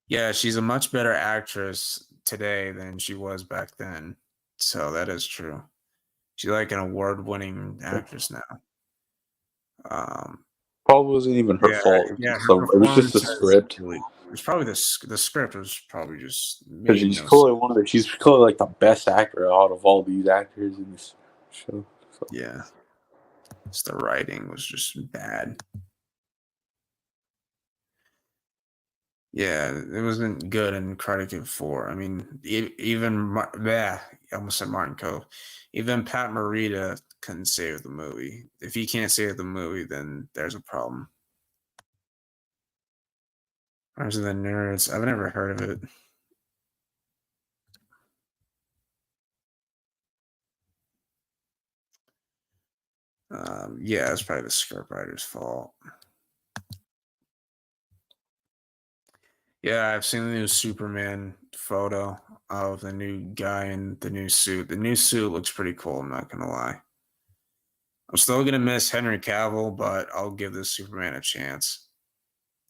Yeah, she's a much better actress today than she was back then. So that is true. She's like an award-winning actress now. Probably wasn't even her fault. Yeah, her So it was just performance the script. it was probably the script was probably just Because made no sense. she's clearly like the best actor out of all these actors in this show. So. Yeah, just the writing was just bad. Yeah, it wasn't good in Karate Kid 4. I mean, even I almost said Martin Cove. Even Pat Morita couldn't save the movie. If he can't save the movie, then there's a problem. Rise of the Nerds. I've never heard of it. Yeah, it's probably the scriptwriter's fault. Yeah, I've seen the new Superman photo of the new guy in the new suit. The new suit looks pretty cool, I'm not going to lie. I'm still going to miss Henry Cavill, but I'll give this Superman a chance.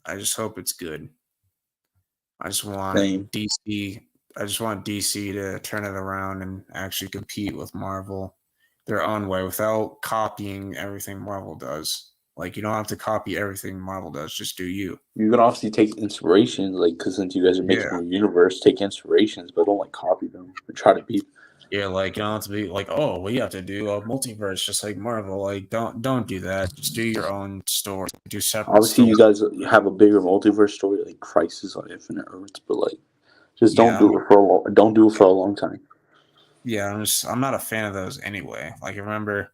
I just hope it's good. I just want DC. I just want DC to turn it around and actually compete with Marvel their own way without copying everything Marvel does. Like you don't have to copy everything Marvel does. Just do you. You can obviously take inspirations, like because since you guys are making Yeah. a universe, take inspirations, but don't like copy them or try to be. Yeah, like you don't have to be like, oh, we have to do a multiverse just like Marvel. Like, don't do that. Just do your own story. Do separate Obviously, you stories. guys have a bigger multiverse story, like Crisis on Infinite Earths, but like, just don't Yeah, do it for don't do it for a long time. yeah. I'm not a fan of those anyway. Like, I remember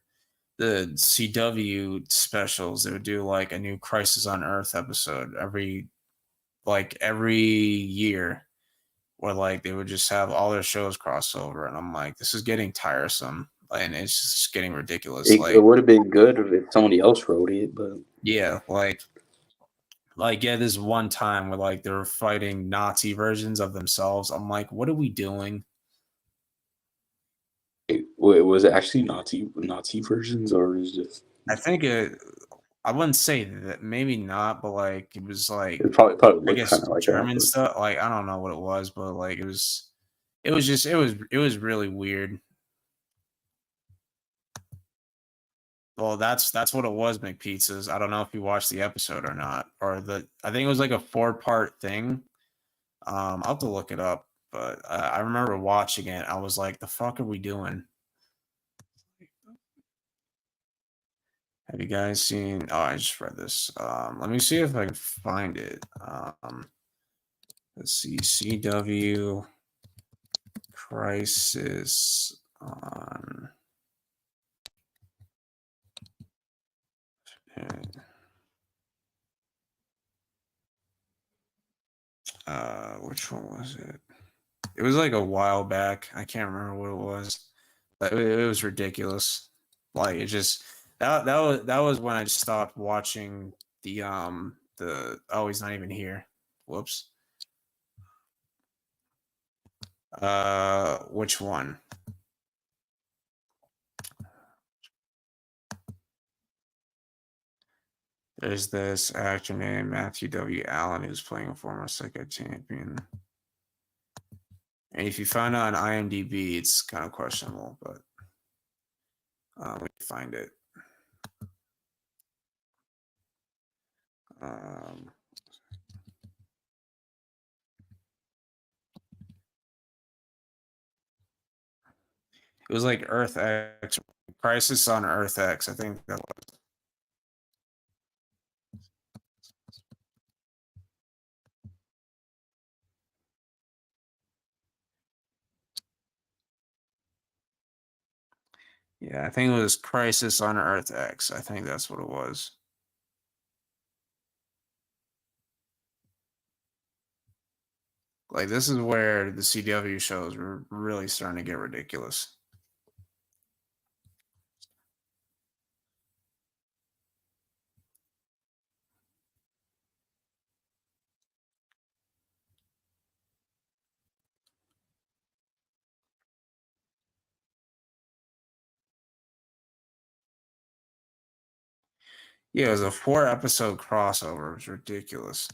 the CW specials. They would do like a new Crisis on Earth episode every year, where like they would just have all their shows crossover, and I'm like, this is getting tiresome, and it's just getting ridiculous. It would have been good if somebody else wrote it, but Yeah, yeah, this one time where like they're fighting Nazi versions of themselves. I'm like, what are we doing? was it actually Nazi versions, or is it just? I think I wouldn't say that, maybe not, but like it was like, It probably I looked guess kind of like that. German But stuff. Like I don't know what it was, but like it was really weird. Well, that's what it was, McPizzas. I don't know if you watched the episode or not, I think it was like a 4-part thing. I'll have to look it up, but I remember watching it. I was like, the fuck are we doing? Have you guys seen? Oh, I just read this. Let me see if I can find it. Let's see, CW Crisis on. Which one was it? It was like a while back. I can't remember what it was, but it was ridiculous. Like it just that was when I just stopped watching the oh, he's not even here. Whoops. Which one? There's this actor named Matthew W. Allen who's playing a former Psycho champion. And if you find out on IMDb, it's kind of questionable, but we find it. It was like Earth X, Crisis on Earth X. I think that was. Yeah, I think it was Crisis on Earth X. I think that's what it was. Like, this is where the CW shows were really starting to get ridiculous. Yeah, it was a 4-episode crossover. It was ridiculous.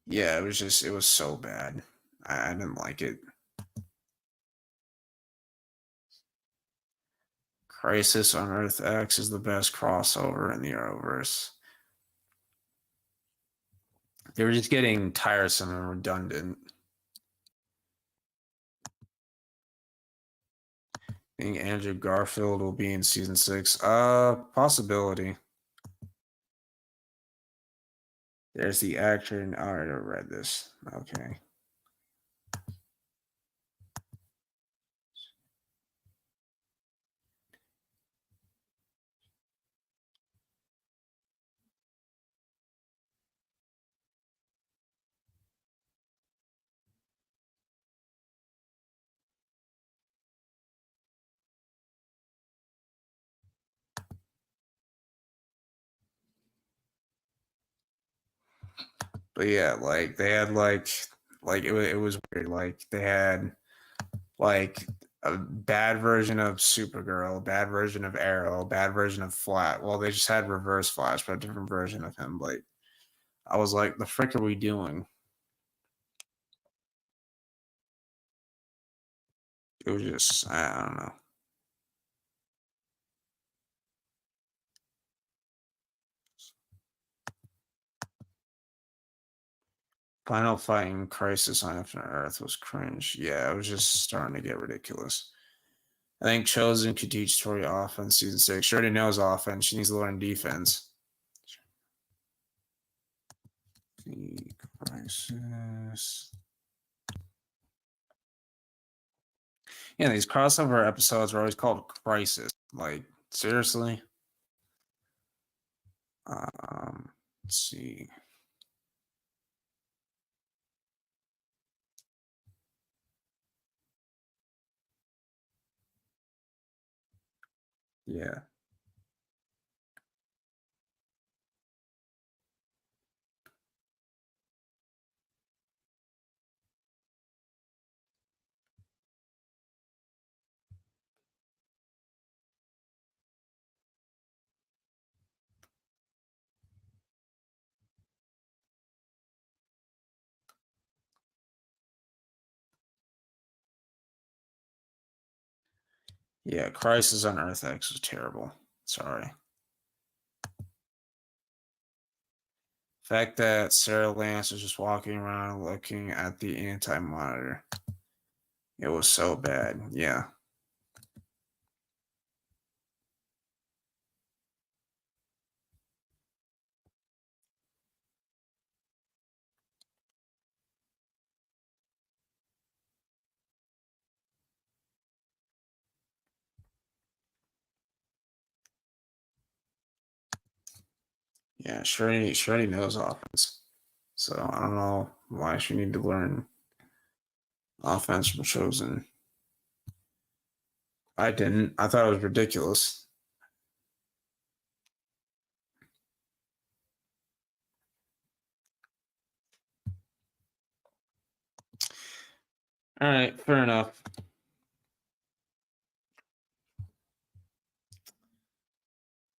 Yeah, it was so bad. I didn't like it. Crisis on Earth X is the best crossover in the Arrowverse. They were just getting tiresome and redundant. I think Andrew Garfield will be in season 6. Possibility. There's the actor, and I already read this. Okay. But yeah, like they had like it was weird. Like they had like a bad version of Supergirl, bad version of Arrow, bad version of Flash. Well, they just had Reverse Flash, but a different version of him. Like I was like, the frick are we doing? It was just, I don't know. Final fight in Crisis on Infinite Earth was cringe. Yeah, it was just starting to get ridiculous. I think Chosen could teach Tori offense season 6. She already knows offense. She needs to learn defense. The Crisis. Yeah, these crossover episodes are always called Crisis. Like, seriously? Let's see. Yeah. Yeah, Crisis on Earth X was terrible. Sorry. The fact that Sarah Lance was just walking around looking at the anti-monitor. It was so bad. Yeah. Yeah, she already knows offense. So I don't know why she need to learn offense from Chosen. I didn't. I thought it was ridiculous. All right, fair enough.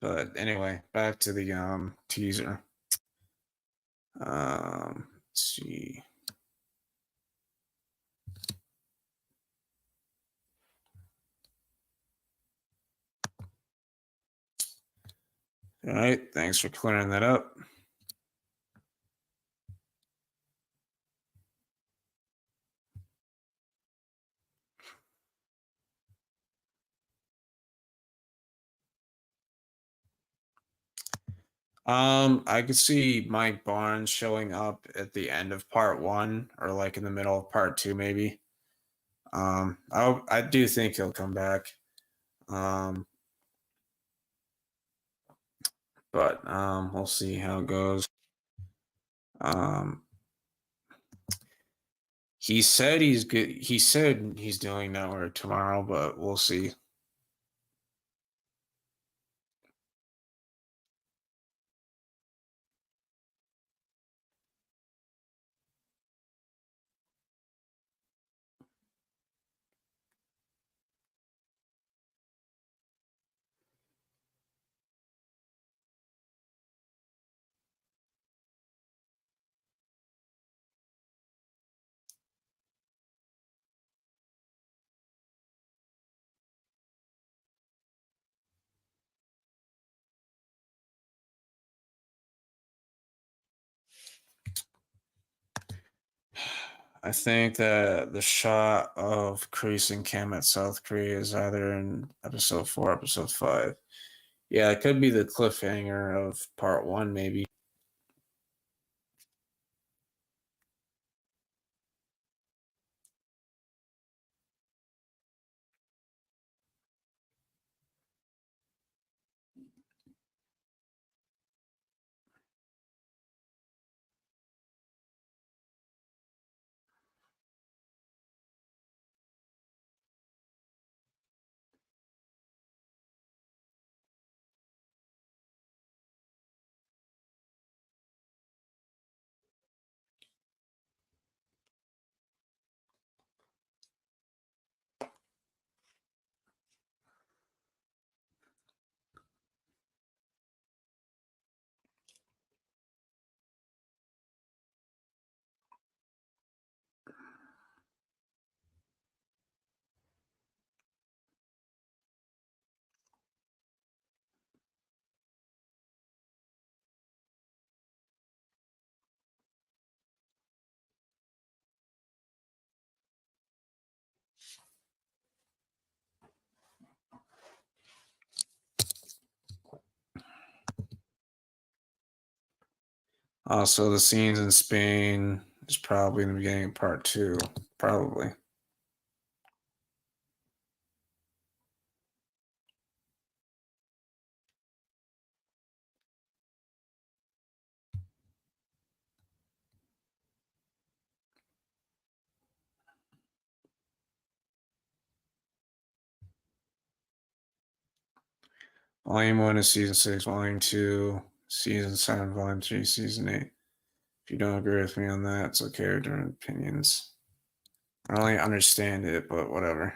But anyway, back to the teaser. Let's see. All right, thanks for clearing that up. I could see Mike Barnes showing up at the end of part 1 or like in the middle of part 2, maybe. I do think he'll come back. But we'll see how it goes. He said he's good. He said he's doing Network tomorrow, but we'll see. I think that the shot of creasing Cam at South Korea is either in episode 4, episode 5. Yeah, it could be the cliffhanger of part 1, maybe. Also, the scenes in Spain is probably in the beginning of part 2. Probably. Volume 1 is season 6, volume 2, season 7, volume 3, season 8. If you don't agree with me on that, it's okay. We're different opinions. I don't really understand it, but whatever.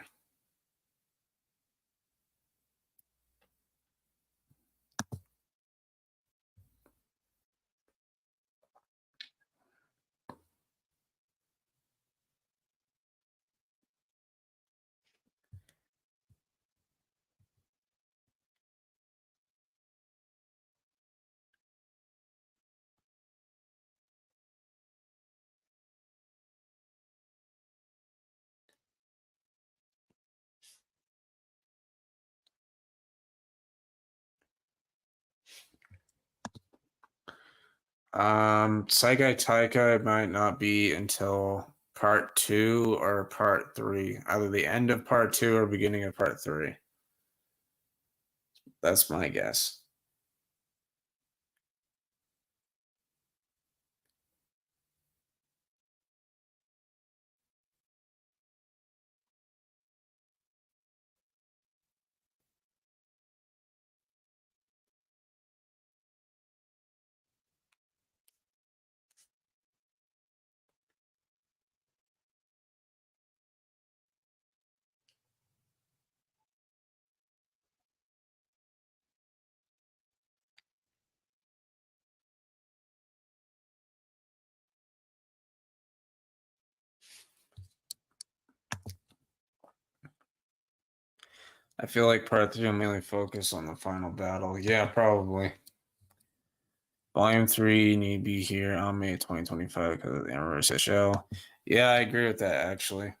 Saigai Taikai might not be until part 2 or part 3, either the end of part 2 or beginning of part 3. That's my guess. I feel like part 3 will mainly focus on the final battle. Yeah, probably. Volume 3 need to be here on May 2025 because of the anniversary show. Yeah, I agree with that, actually.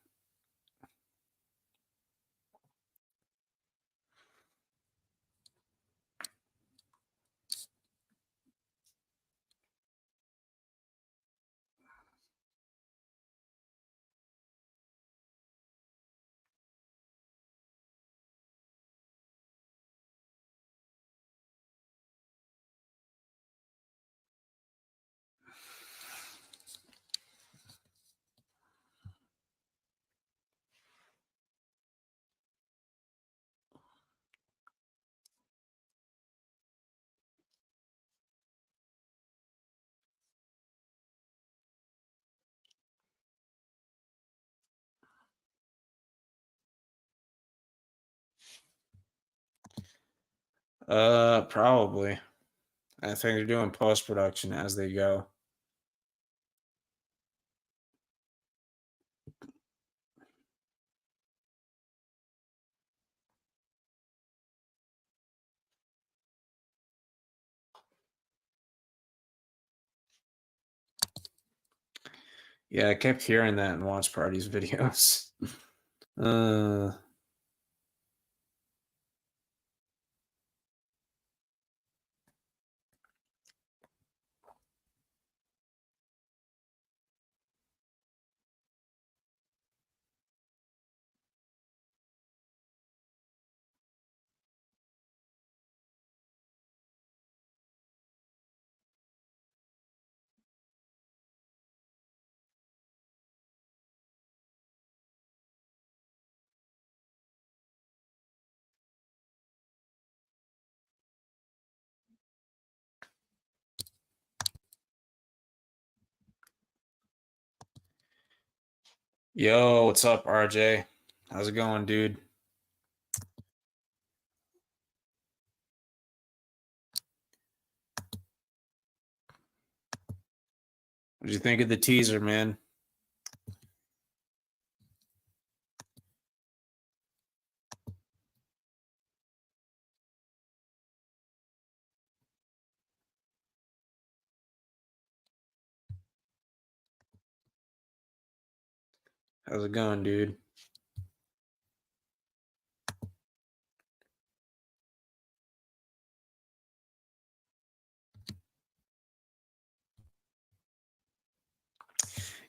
Probably. I think they're doing post production as they go. Yeah, I kept hearing that in watch parties videos. uh Yo, what's up, RJ? How's it going, dude? What'd you think of the teaser, man? How's it going, dude?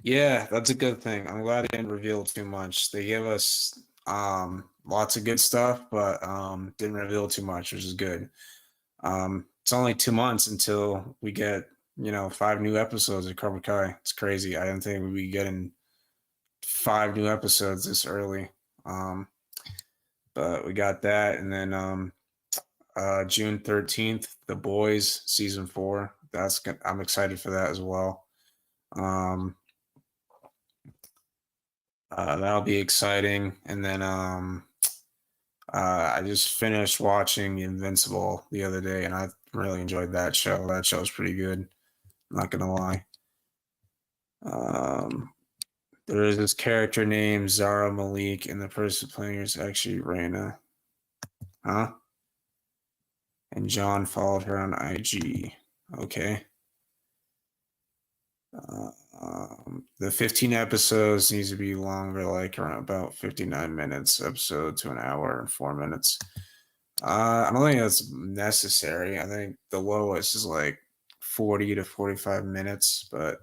Yeah, that's a good thing. I'm glad they didn't reveal too much. They gave us lots of good stuff, but didn't reveal too much, which is good. It's only 2 months until we get, 5 new episodes of Cobra Kai. It's crazy. I didn't think we'd be getting 5 new episodes this early. Um, but we got that, and then June 13th, The Boys season 4. I'm excited for that as well. Um, that'll be exciting. And then I just finished watching Invincible the other day, and I really enjoyed that show. That show's pretty good. Not gonna lie. Um, there is this character named Zara Malik, and the person playing her is actually Raina. Huh? And John followed her on IG. Okay. The 15 episodes needs to be longer, like around about 59 minutes episode to an hour and 4 minutes. I don't think that's necessary. I think the lowest is like 40 to 45 minutes, but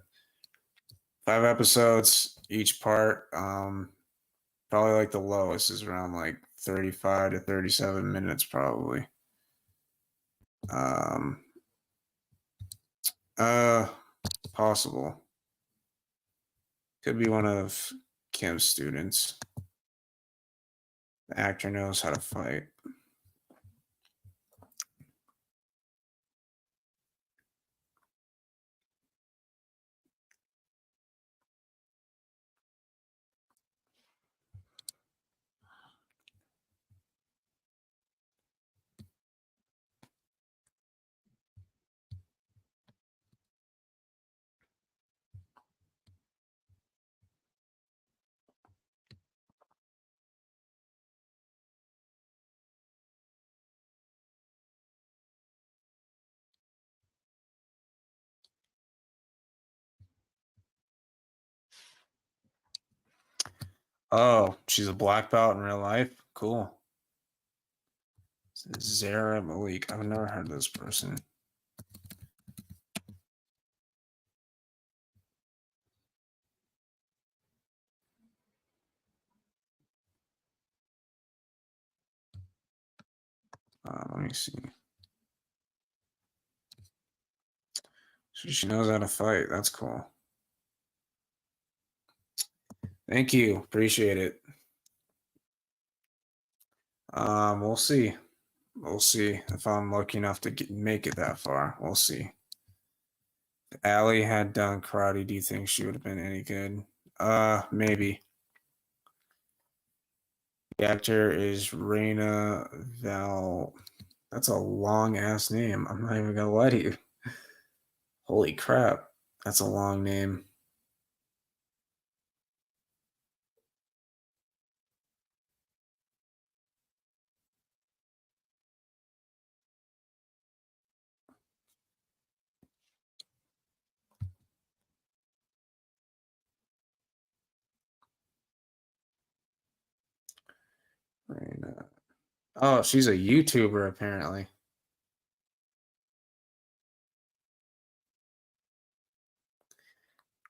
5 episodes each part. Probably like the lowest is around like 35 to 37 minutes, probably. Um, Possible. Could be one of Kim's students. The actor knows how to fight. Oh, she's a black belt in real life? Cool. Zara Malik. I've never heard of this person. Let me see. So she knows how to fight. That's cool. Thank you. Appreciate it. We'll see. We'll see if I'm lucky enough to make it that far. We'll see. If Allie had done karate, do you think she would have been any good? Maybe. The actor is Raina Val. That's a long ass name. I'm not even gonna lie to you. Holy crap. That's a long name. Raina. Oh, she's a YouTuber apparently.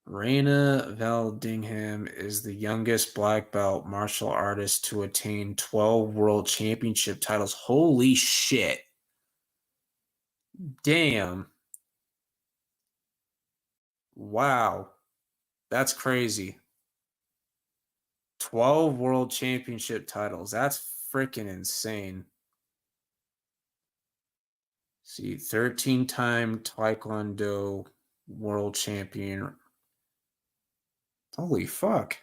Raina Valdingham is the youngest black belt martial artist to attain 12 world championship titles. Holy shit. Damn. Wow. That's crazy. 12 world championship titles. That's freaking insane. See, 13-time Taekwondo world champion. Holy fuck.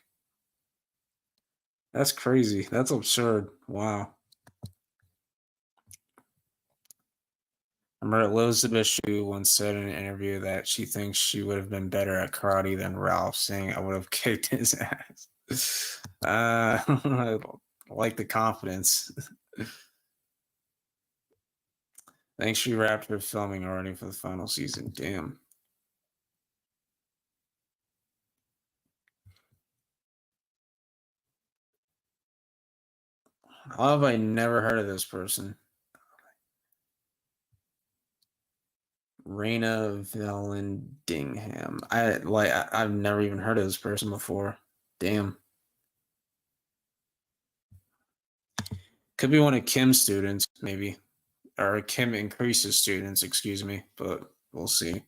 That's crazy. That's absurd. Wow. I remember Elizabeth Shue once said in an interview that she thinks she would have been better at karate than Ralph, saying I would have kicked his ass. I like the confidence. Thanks, she wrapped her filming already for the final season. Damn. How have I never heard of this person? Raina Vallandigham. I've never even heard of this person before. Damn. Could be one of Kim's students, maybe. Or Kim Increase's students, excuse me, but we'll see.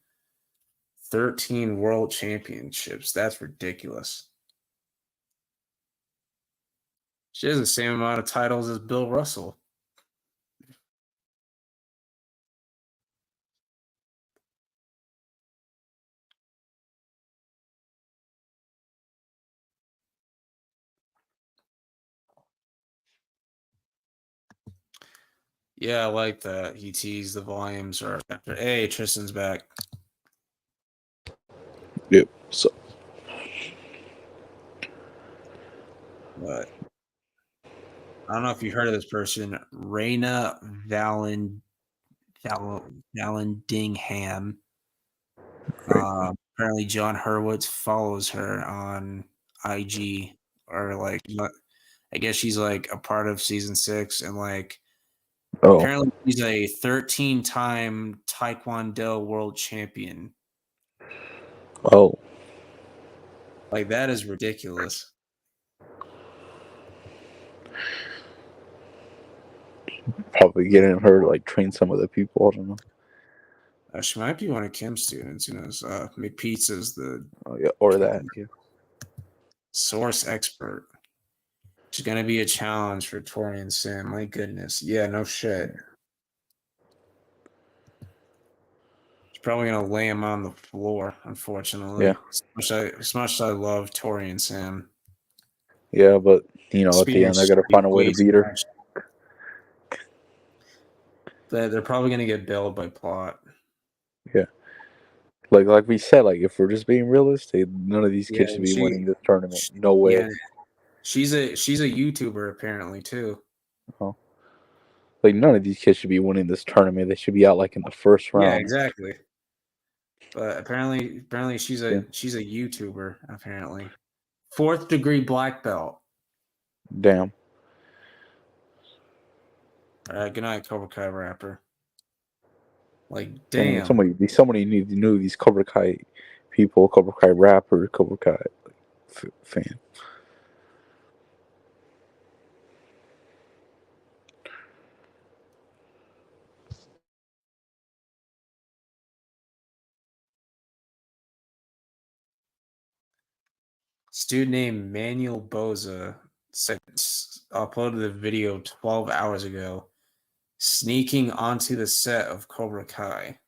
13 world championships. That's ridiculous. She has the same amount of titles as Bill Russell. Yeah, I like that. He teased the volumes are after. Hey, Tristan's back. Yep. So But I don't know if you heard of this person, Raina Vallandigham. Apparently, John Hurwitz follows her on IG, or like, I guess she's like a part of season 6, and like, apparently she's a 13-time Taekwondo world champion. Oh. Like, that is ridiculous. Probably getting her to like train some of the people. I don't know. She might be one of Kim's students. Who knows? McPizza's the Or that. Yeah. source expert. She's gonna be a challenge for Tori and Sam. My goodness. Yeah, no shit. She's probably gonna lay him on the floor, unfortunately. Yeah. As much as I love Tori and Sam. Yeah, but at the end, I gotta find a way to beat her. They're probably gonna get bailed by plot. Yeah. Like we said, like if we're just being realistic, none of these kids should be winning this tournament. No way. Yeah. She's a YouTuber apparently too. Oh. Like none of these kids should be winning this tournament. They should be out like in the first round. Yeah, exactly. But apparently she's a YouTuber, apparently. 4th degree black belt. Damn. Good night, Cobra Kai rapper. Like, damn. Somebody knew these Cobra Kai people, Cobra Kai rapper, Cobra Kai fan. Student named Manuel Boza uploaded the video 12 hours ago, sneaking onto the set of Cobra Kai,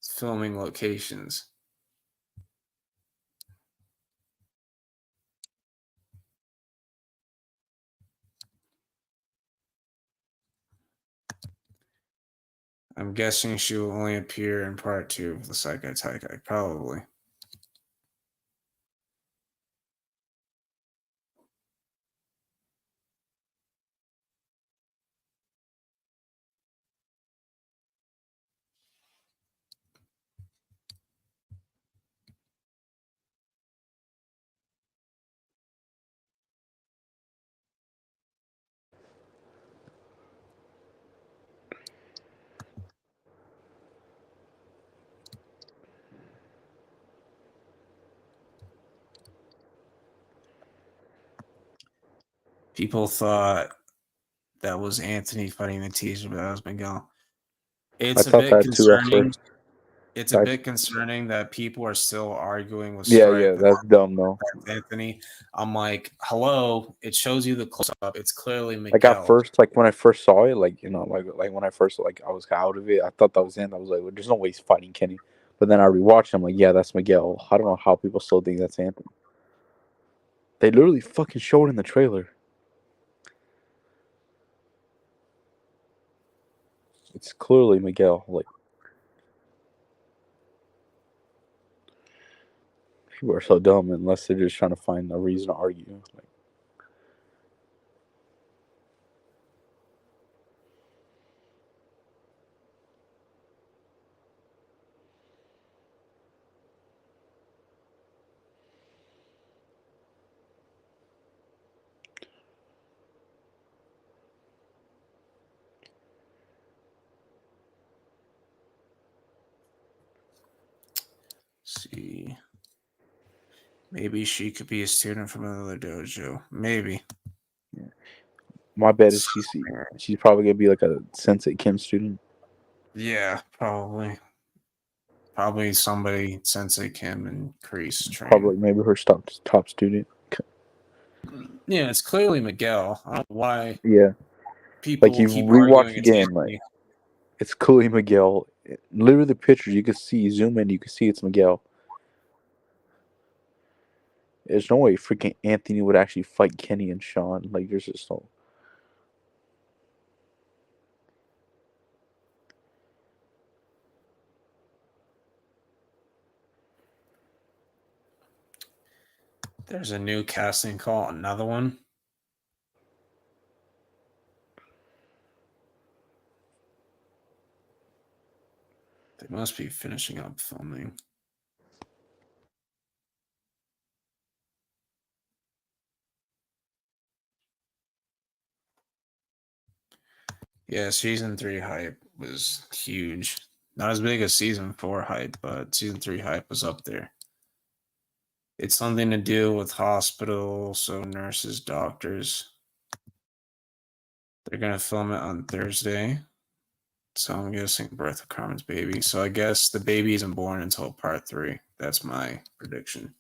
filming locations. I'm guessing she will only appear in part 2 of the Saikai Taikai, probably. People thought that was Anthony fighting the teaser, but that was Miguel. It's a bit concerning. It's a bit concerning that people are still arguing with Stripe. Yeah, that's dumb though. Anthony, I'm like, hello. It shows you the close up. It's clearly Miguel. Like at first, like when I first saw it, like when I first I was out of it. I thought that was him. I was like, well, there's no way he's fighting Kenny. But then I rewatched. I'm like, yeah, that's Miguel. I don't know how people still think that's Anthony. They literally fucking showed it in the trailer. It's clearly Miguel. Like, people are so dumb unless they're just trying to find a reason to argue. Like, Maybe she could be a student from another dojo. Maybe. My bet is she's probably gonna be like a Sensei Kim student. Yeah, probably. Probably somebody Sensei Kim and Kreese train. Probably maybe her top student. Yeah, it's clearly Miguel. I don't know why Yeah, people like you keep rewatch arguing it's again, Anthony. like it's clearly Miguel. Literally, the pictures you can see, zoom in, you can see it's Miguel. There's no way freaking Anthony would actually fight Kenny and Sean. Like, there's just no. There's a new casting call, another one. They must be finishing up filming. Yeah, season 3 hype was huge. Not as big as season 4 hype, but season 3 hype was up there. It's something to do with hospitals, so nurses, doctors. They're going to film it on Thursday. So I'm guessing Birth of Carmen's baby. So I guess the baby isn't born until part 3. That's my prediction.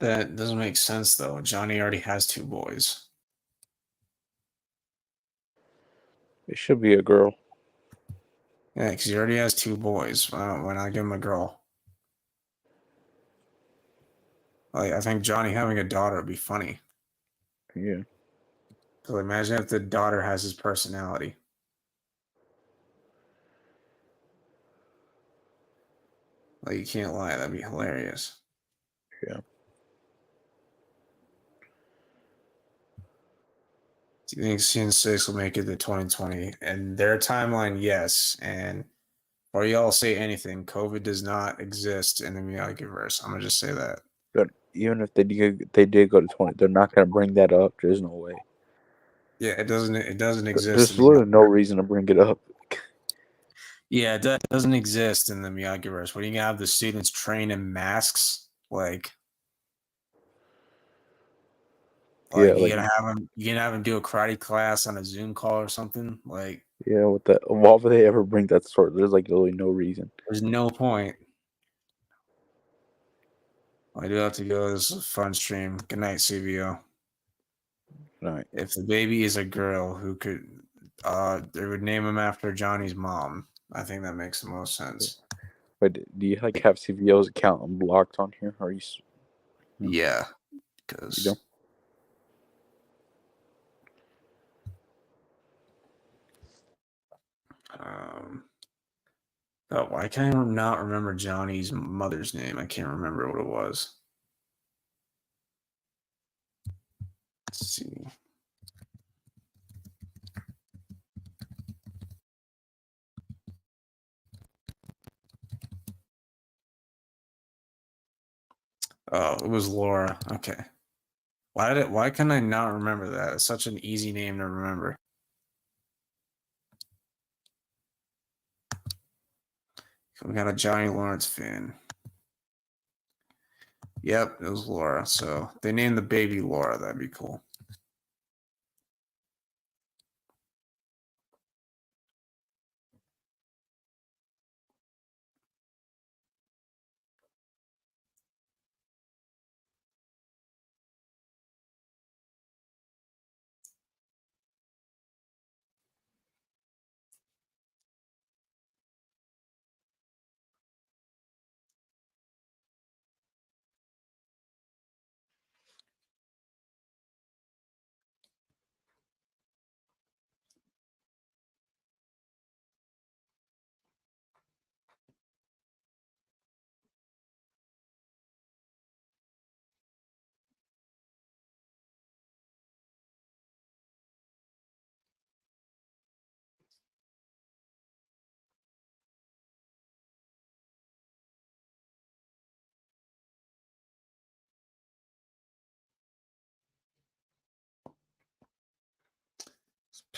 That doesn't make sense, though. Johnny already has 2 boys. It should be a girl. Yeah, because he already has 2 boys. Why not give him a girl? Like, I think Johnny having a daughter would be funny. Yeah. So imagine if the daughter has his personality. Like, you can't lie. That'd be hilarious. Yeah. Do you think Season 6 will make it to 2020? And their timeline, yes. And or y'all say anything, COVID does not exist in the Miyagi-verse. I'm going to just say that. But even if they did go to 20, they're not gonna bring that up. There's no way. Yeah, it doesn't exist. There's In the literally no reason to bring it up. Yeah, it doesn't exist in the Miyagi-verse. When you have the students train in masks, like Yeah, you like gonna have them do a karate class on a Zoom call or something. Like, yeah, with that, why would they ever bring that sort? There's like literally no reason. there's no point. I do have to go. This is a fun stream. Good night, CBO. All right. If the baby is a girl, who could they would name him after Johnny's mom. I think that makes the most sense. But do you like have CVO's account unblocked on here? Or are you? Yeah, You because don't? oh, why can I not remember Johnny's mother's name? I can't remember what it was. Let's see. Oh, it was Laura. Okay. Why can I not remember that? It's such an easy name to remember. We got a Johnny Lawrence fan. Yep, it was Laura. So they named the baby Laura. That'd be cool.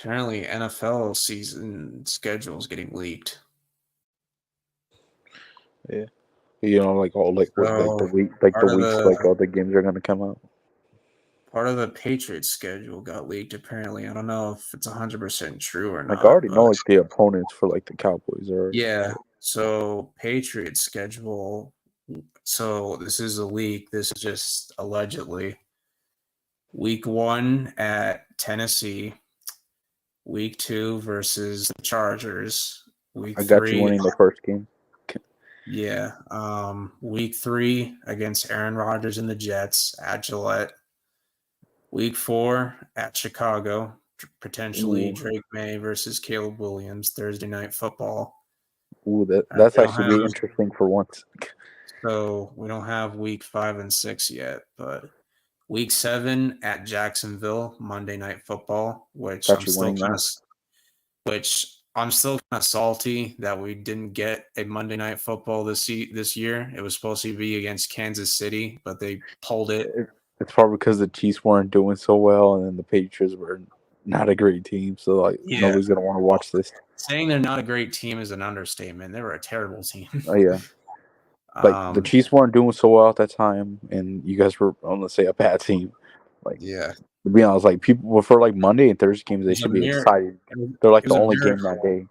Apparently, NFL season schedule is getting leaked. Yeah. You know, like all like what like the So week like part the of weeks like the all the games are gonna come out. part of the Patriots schedule got leaked. Apparently, I don't know if it's 100% true or Like I not, already know but like the opponents for like the Cowboys are already. yeah. So Patriots schedule. So this is a leak. This is just allegedly. Week 1 at Tennessee. Week 2 versus the Chargers. Week I got you 3, winning the first game. yeah. Week 3 against Aaron Rodgers and the Jets at Gillette. Week 4 at Chicago. Potentially Ooh, Drake May versus Caleb Williams. Thursday night football. ooh, Uh, that's we don't actually have interesting for once. so we don't have week 5 and 6 yet, but week 7 at Jacksonville, Monday night football, Got you winning that. I'm still kind of salty that we didn't get a Monday night football this year. It was supposed to be against Kansas City, but they pulled it. It's probably because the Chiefs weren't doing so well, and then the Patriots were not a great team. So like Yeah. nobody's gonna want to watch this. Saying they're not a great team is an understatement. They were a terrible team. Oh yeah, like the Chiefs weren't doing so well at that time, and you guys were on let's say a bad team. Like Yeah. to be honest, like people for like Monday and Thursday games, It they was a should be mir- excited. it was- They're like it was the a only game miracle. that day.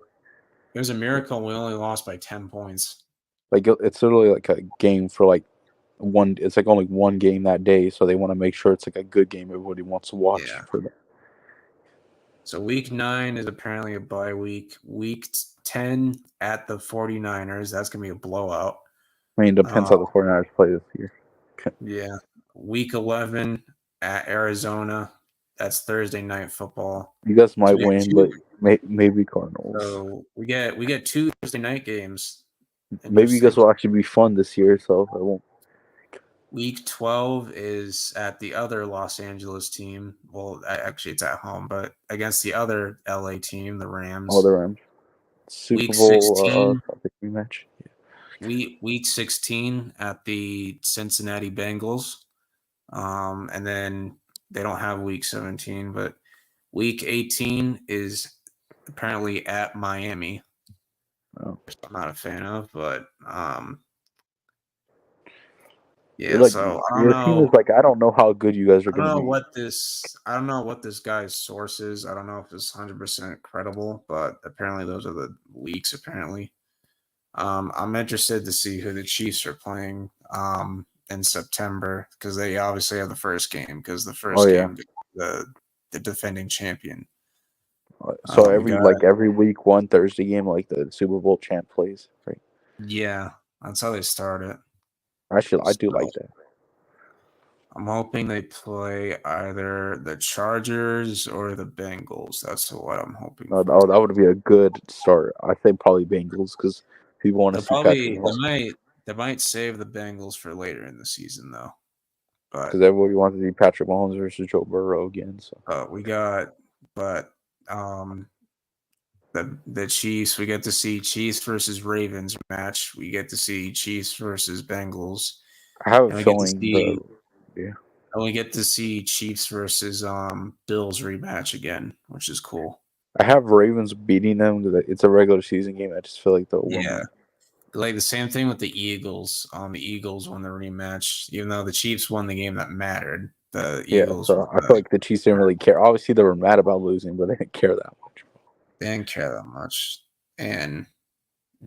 It was a miracle we only lost by 10 points. Like it's literally like a game for like one. It's like only one game that day, so they want to make sure it's like a good game. Everybody wants to watch Yeah. for that. So week 9 is apparently a bye week. Week 10 at the 49ers. That's going to be a blowout. I mean, it depends how the 49ers play this year. Yeah. Week 11 at Arizona. That's Thursday night football. You guys might we got win, two- but maybe Cardinals. So we get 2 Thursday night games. Maybe you guys will actually be fun this year, so I won't. Week 12 is at the other Los Angeles team. Well, actually, it's at home, but against the other LA team, the Rams. Oh, the Rams. Super Week Bowl 16. rematch. Week 16 at the Cincinnati Bengals. And then they don't have week 17, but week 18 is apparently at Miami. Oh. I'm not a fan of, but yeah. You're like, so I don't your know. team is like I don't know how good you guys are I don't going to know be. I don't know what this guy's source is. I don't know if it's 100% credible, but apparently those are the leaks. Apparently, I'm interested to see who the Chiefs are playing in September because they obviously have the first game because the first game the defending champion. So every week 1 Thursday game like the Super Bowl champ plays, right? Yeah, that's how they start it. Actually, I do like that. I'm hoping they play either the Chargers or the Bengals. That's what I'm hoping. Oh, that would be a good start. I think probably Bengals because people want to see Patrick Mahomes. They might save the Bengals for later in the season though. But because everybody wants to see Patrick Mahomes versus Joe Burrow again. So the Chiefs, we get to see Chiefs versus Ravens match. We get to see Chiefs versus Bengals. I have a feeling and we get to see Chiefs versus Bills rematch again, which is cool. I have Ravens beating them because it's a regular season game. I just feel like they'll win. Yeah. Like the same thing with the Eagles. The Eagles won the rematch, even though the Chiefs won the game that mattered. The Eagles. So I feel like the Chiefs didn't really care. Obviously, they were mad about losing, but they didn't care that much. They didn't care that much, and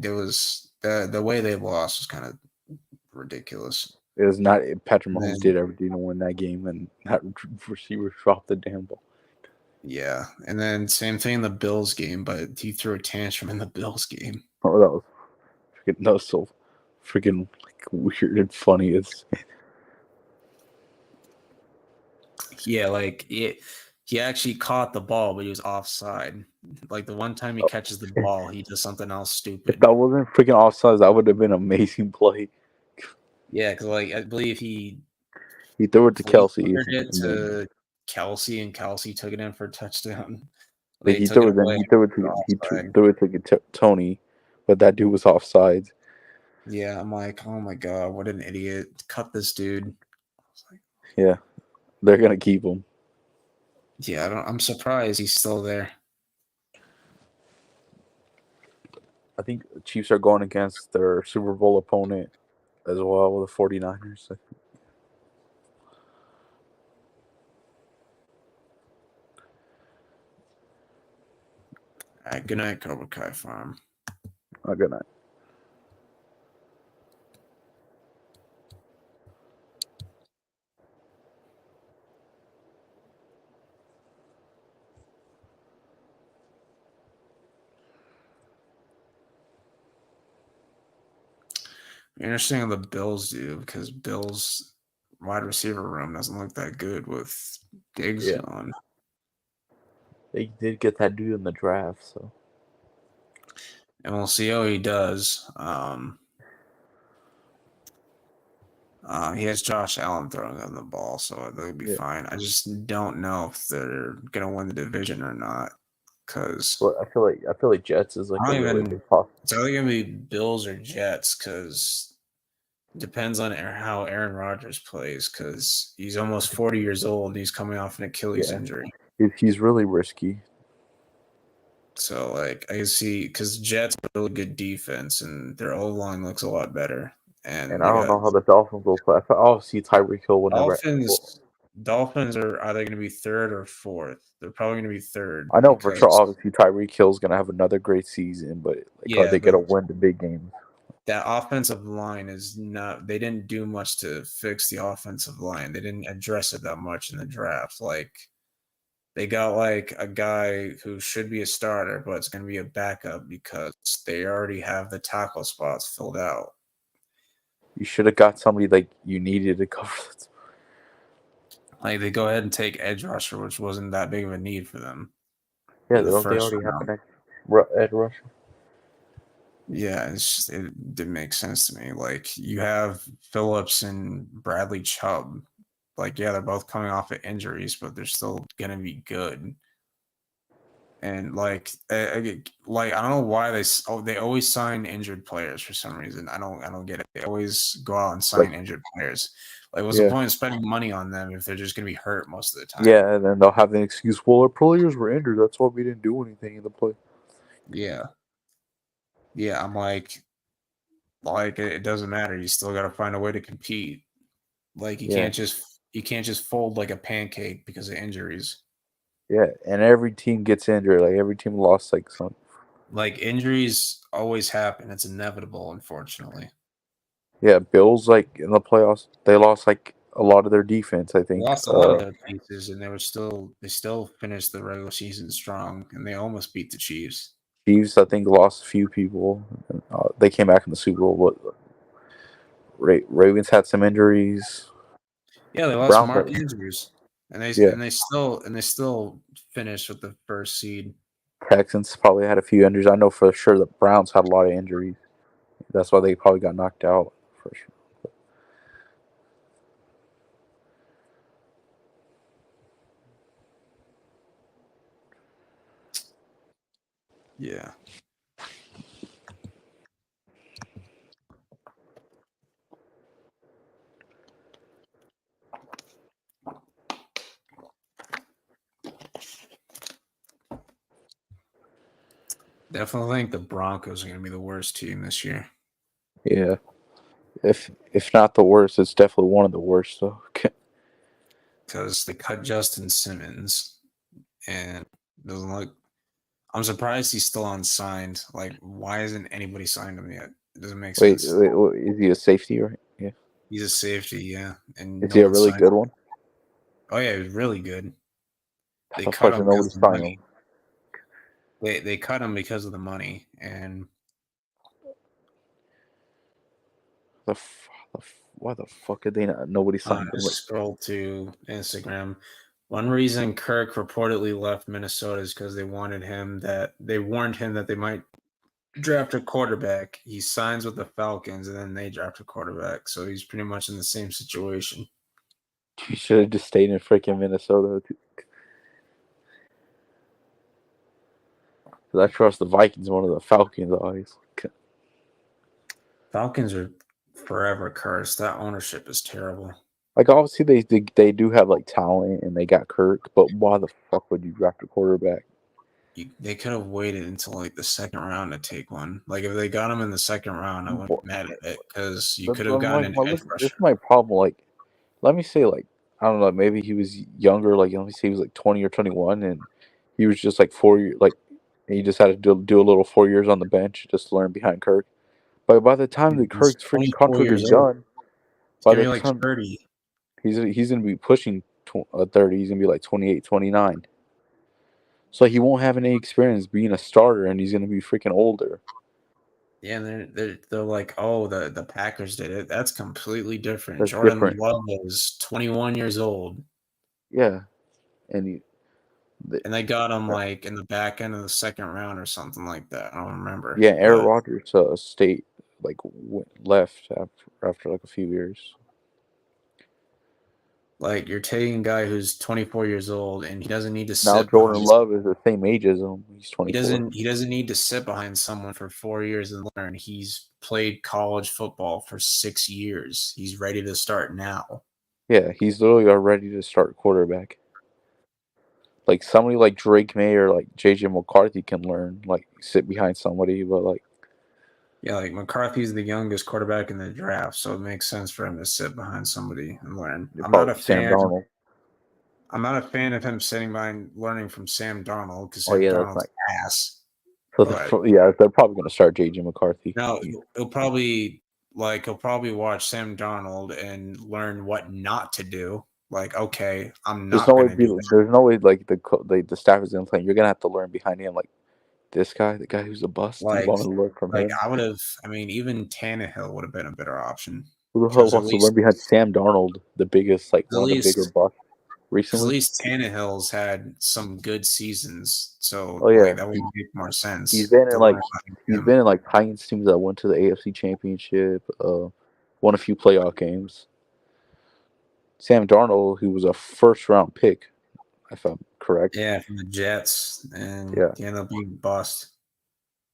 it was the way they lost was kind of ridiculous. It was not Patrick Mahomes did everything to win that game, and that receiver dropped the damn ball. Yeah, and then same thing in the Bills game, but he threw a tantrum in the Bills game. Oh, that was so freaking like weird and funny. He actually caught the ball, but he was offside. Like the one time he catches the ball, he does something else stupid. If that wasn't freaking offside, that would have been an amazing play. Yeah, because I believe he threw it to Kelsey. He threw it to Kelsey, and Kelsey took it in for a touchdown. He threw it to Tony, but that dude was offside. Yeah, I'm like, oh my god, what an idiot! Cut this dude. Yeah, they're gonna keep him. Yeah, I'm surprised he's still there. I think the Chiefs are going against their Super Bowl opponent as well, the 49ers. All right, good night, Cobra Kai Farm. Good night. Interesting how the Bills do because Bills wide receiver room doesn't look that good with Diggs gone. They did get that dude in the draft, so. And we'll see how he does. He has Josh Allen throwing on the ball, so they'll be fine. I just don't know if they're gonna win the division or not. Because I feel like Jets is like a really big pop. It's either gonna be Bills or Jets because it depends on how Aaron Rodgers plays. Because he's almost 40 years old. He's coming off an Achilles injury. He's really risky. So like I can see because Jets are really good defense and their O line looks a lot better. And I don't know how the Dolphins will play. I'll see Tyreek Hill whenever. Dolphins are either going to be third or fourth. They're probably going to be third. I know for sure. Obviously, Tyreek Hill is going to have another great season, but are they going to win the big games? That offensive line is not. They didn't do much to fix the offensive line. They didn't address it that much in the draft. Like they got like a guy who should be a starter, but it's going to be a backup because they already have the tackle spots filled out. You should have got somebody like you needed to cover it. Like they go ahead and take edge rusher, which wasn't that big of a need for them. Yeah, they already have an edge rusher. Yeah, it didn't make sense to me. Like you have Phillips and Bradley Chubb. Like they're both coming off of injuries, but they're still gonna be good. And like I don't know why they always sign injured players for some reason. I don't get it. They always go out and sign injured players. Like, what's the point of spending money on them if they're just gonna be hurt most of the time? Yeah, and then they'll have the excuse, well, our players were injured. That's why we didn't do anything in the play. Yeah. Yeah, I'm like it doesn't matter. You still got to find a way to compete. Like you can't just fold like a pancake because of injuries. Yeah, and every team gets injured. Like every team lost like some. Like injuries always happen. It's inevitable, unfortunately. Yeah, Bills like in the playoffs, they lost like a lot of their defense. I think they lost a lot of their pieces, and they still finished the regular season strong, and they almost beat the Chiefs. Chiefs, I think, lost a few people. They came back in the Super Bowl, but Ravens had some injuries. Yeah, they lost Mark Andrews, and they still finished with the first seed. Texans probably had a few injuries. I know for sure the Browns had a lot of injuries. That's why they probably got knocked out for sure. Yeah. Definitely think the Broncos are going to be the worst team this year. Yeah. If not the worst, it's definitely one of the worst, though. Because they cut Justin Simmons, and it doesn't look. I'm surprised he's still unsigned. Like, why isn't anybody signed him yet? It doesn't make sense. Wait, is he a safety or yeah? He's a safety, yeah. And is he a really good one? Oh yeah, he was really good. They cut him because of the money. They cut him because of the money, and why the fuck did they not? Nobody signed him. Scroll to Instagram. One reason Kirk reportedly left Minnesota is because they warned him that they might draft a quarterback. He signs with the Falcons, and then they draft a quarterback. So he's pretty much in the same situation. He should have just stayed in freaking Minnesota. I trust the Vikings more than the Falcons, obviously. Falcons are forever cursed. That ownership is terrible. Like, obviously, they do have, like, talent, and they got Kirk, but why the fuck would you draft a quarterback? they could have waited until like the second round to take one. Like if they got him in the second round, I wouldn't be mad at it because you could have gotten an edge This rusher. is my problem. Like, let me say, like, I don't know, maybe he was younger. Like, let me say he was like 20 or 21, and he was just like 4 years. Like, he just had to do a little 4 years on the bench just to learn behind Kirk. But by the time that He's Kirk's freaking 24 contract is years old. done, It's by gonna the be like time 30. he's gonna be pushing 30, he's gonna be like 28, 29. So he won't have any experience being a starter, and he's gonna be freaking older. Yeah, and they're like, oh, the Packers did it. That's completely different. That's Jordan different. Love is 21 years old, Yeah, and he, and they got him like in the back end of the second round or something like that. I don't remember. yeah, Aaron But Rodgers stayed left after like a few years. like you're taking a guy who's 24 years old and he doesn't need to Now sit Jordan behind. Love is the same age as him. He's 24. He doesn't need to sit behind someone for 4 years and learn. He's played college football for 6 years. He's ready to start now. Yeah, he's literally ready to start quarterback. Like somebody like Drake May or like JJ McCarthy can learn, like sit behind somebody, but like Yeah, like McCarthy's the youngest quarterback in the draft, so it makes sense for him to sit behind somebody and learn. probably Sam Darnold. I'm not a fan of him sitting behind learning from Sam Darnold because Oh Sam yeah, that's Darnold's right. ass. So But they're probably gonna start JJ McCarthy. no, he'll probably watch Sam Darnold and learn what not to do. Like, okay, I'm There's not no way. going to do that. There's no way like the staff is gonna play. You're gonna have to learn behind him. Like this guy, the guy who's a bust. You want to learn from him. I would have. I mean, even Tannehill would have been a better option. Who the hell wants to learn behind Sam Darnold, the biggest, like one of the bigger busts Because at recently? least Tannehill's had some good seasons, so Oh yeah, that would make more sense. he's been in like Titans teams that went to the AFC Championship, won a few playoff games. Sam Darnold, who was a first round pick, if I'm correct. Yeah, from the Jets, and he ended up being bust.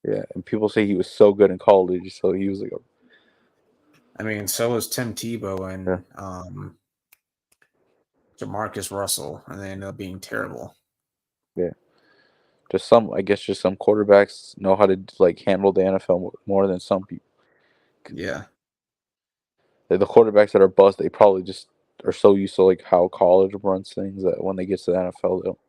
Yeah, and people say he was so good in college, so he was like I mean, so was Tim Tebow and Jamarcus Russell, and they ended up being terrible. Yeah. Just some quarterbacks know how to like handle the NFL more than some people. Yeah. The quarterbacks that are bust, they probably just are so used to like how college runs things that when they get to the NFL, they don't.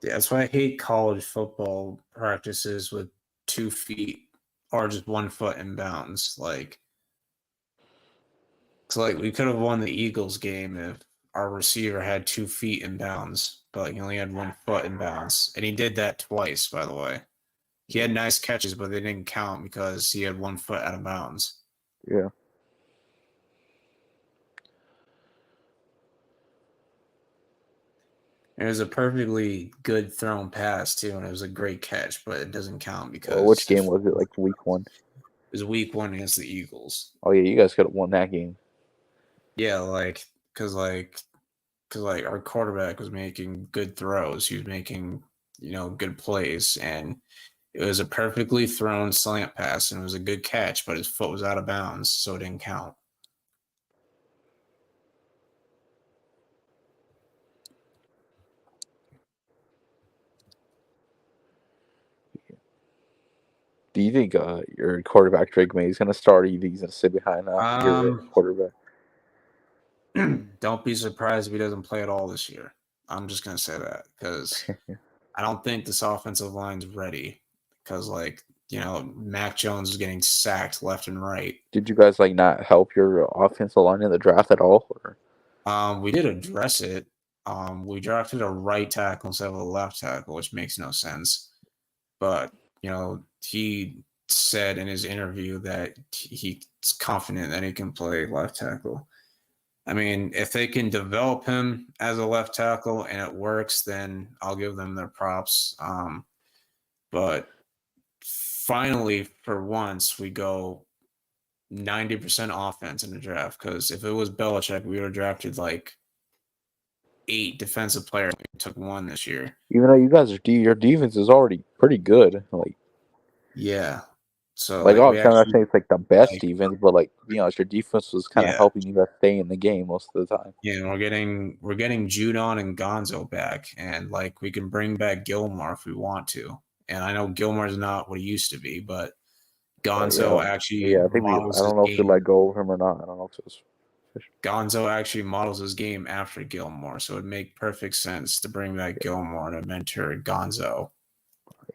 Yeah, that's why I hate college football practices with 2 feet or just 1 foot in bounds. Like, it's like we could have won the Eagles game if our receiver had 2 feet in bounds, but he only had 1 foot in bounds, and he did that twice, by the way. He had nice catches, but they didn't count because he had 1 foot out of bounds. Yeah. It was a perfectly good thrown pass too, and it was a great catch, but it doesn't count because which game was it? Like week 1? It was week 1 against the Eagles. Oh yeah, you guys could have won that game. Yeah, because our quarterback was making good throws. He was making good plays, and it was a perfectly thrown slant pass, and it was a good catch, but his foot was out of bounds, so it didn't count. Do you think your quarterback Drake May is going to start, or you think he's going to sit behind your quarterback? Don't be surprised if he doesn't play at all this year. I'm just going to say that because I don't think this offensive line's ready because, Mac Jones is getting sacked left and right. Did you guys not help your offensive line in the draft at all? Or? We did address it. We drafted a right tackle instead of a left tackle, which makes no sense. But he said in his interview that he's confident that he can play left tackle. I mean, if they can develop him as a left tackle and it works, then I'll give them their props. But finally, for once, we go 90% offense in the draft, because if it was Belichick, we would have drafted 8 defensive players. We took 1 this year. Even though you guys your defense is already pretty good. Yeah. So Like, like oh, we I'm not actually saying it's like the best like defense, but like, be honest, your defense was kind of yeah. helping you guys stay in the game most of the time. Yeah, we're getting Judon and Gonzo back, and like we can bring back Gilmore if we want to. And I know Gilmore's not what he used to be, but But Gonzo actually yeah, I think I models his don't know if we game. let go of him or not. I don't know if it was. Gonzo actually models his game after Gilmore, so it'd make perfect sense to bring back Gilmore to mentor Gonzo.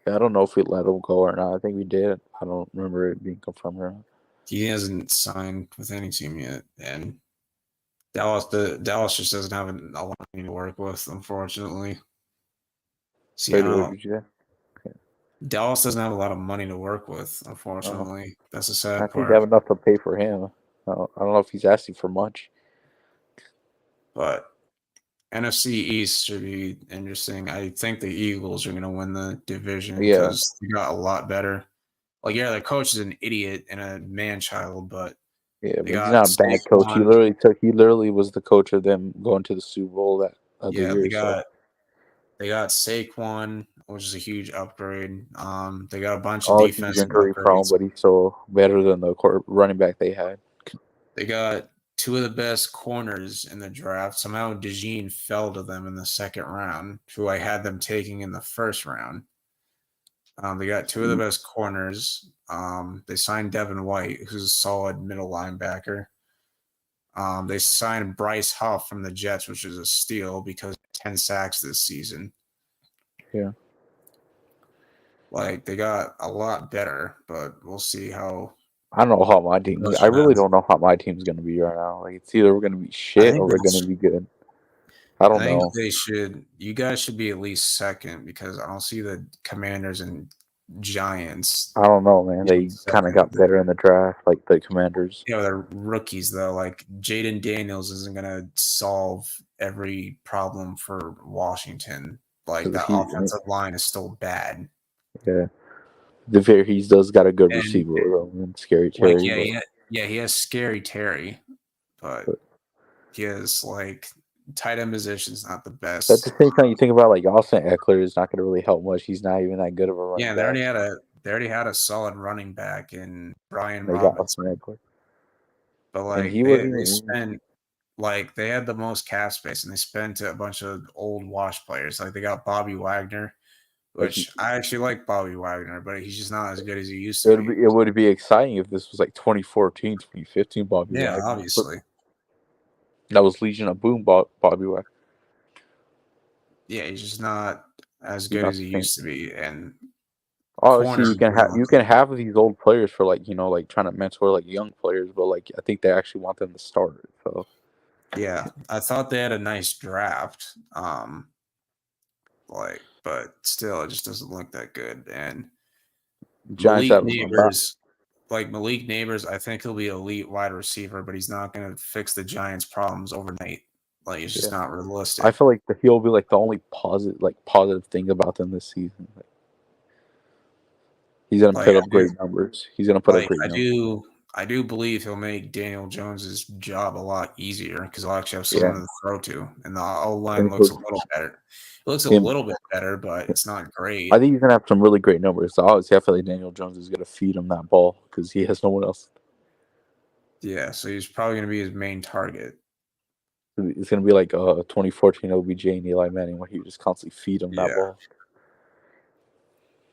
I don't know if we let him go or not. I think we did. I don't remember it being confirmed or not. He hasn't signed with any team yet, and Dallas just doesn't have a lot of money to work with, unfortunately. See, I Wait, what don't. did you say? Dallas doesn't have a lot of money to work with, Oh, unfortunately. That's the I sad think they have part. enough to pay for him. I don't know if he's asking for much. But NFC East should be interesting. I think the Eagles are going to win the division Yeah, because they got a lot better. Like, yeah, their coach is an idiot and a man-child, but yeah, they but he's got not a bad coach. Saquon. He literally was the coach of them going to the Super Bowl that other Yeah, year. So they got Saquon, which is a huge upgrade. They got a bunch of all he's defensive injury prone, upgrades. but he's still better than the running back they had. They got two of the best corners in the draft. Somehow DeJean fell to them in the second round, who I had them taking in the first round. They got two of the best corners. They signed Devin White, who's a solid middle linebacker. They signed Bryce Huff from the Jets, which is a steal because 10 sacks this season. Yeah. Like, they got a lot better, but we'll see how. I don't know how my team. I really don't know how my team's gonna be right now. Like, it's either we're gonna be shit or we're gonna be good. I don't know. You guys should be at least second because I don't see the Commanders and Giants. I don't know, man. They kind of got better in the draft, like the Commanders. You know, they're rookies though. Like Jaden Daniels isn't gonna solve every problem for Washington. Like that offensive line is still bad. Yeah, he does got a good And, receiver, and Scary Terry. Like, he has Scary Terry, but he has like tight end position's not the best. At the same time, you think about like Austin Eckler is not going to really help much. He's not even that good of a running back. They already had a solid running back in Brian Robinson. But like they spent like they had the most cap space and they spent a bunch of old wash players. Like they got Bobby Wagner, which I actually like Bobby Wagner, but he's just not as good as he used to be. It would be exciting if this was like 2014, 2015 Bobby Wagner. Yeah, obviously. That was Legion of Boom Bobby Wagner. Yeah, he's just not as good as he used to be. And obviously you can have these old players for like, like trying to mentor like young players, but like I think they actually want them to start. So yeah, I thought they had a nice draft. But still it just doesn't look that good. And Malik Neighbors, I think he'll be elite wide receiver, but he's not going to fix the Giants' problems overnight. Like it's just not realistic. I feel like he'll be like the only positive thing about them this season. Like, he's gonna put up great numbers. He's gonna put up great numbers. I do believe he'll make Daniel Jones's job a lot easier because he'll actually have someone to throw to, and the O line looks a little better. It looks a little bit better, but it's not great. I think he's gonna have some really great numbers. So obviously, I feel like Daniel Jones is gonna feed him that ball because he has no one else. Yeah, so he's probably gonna be his main target. It's gonna be like 2014 OBJ and Eli Manning, where he just constantly feed him that ball.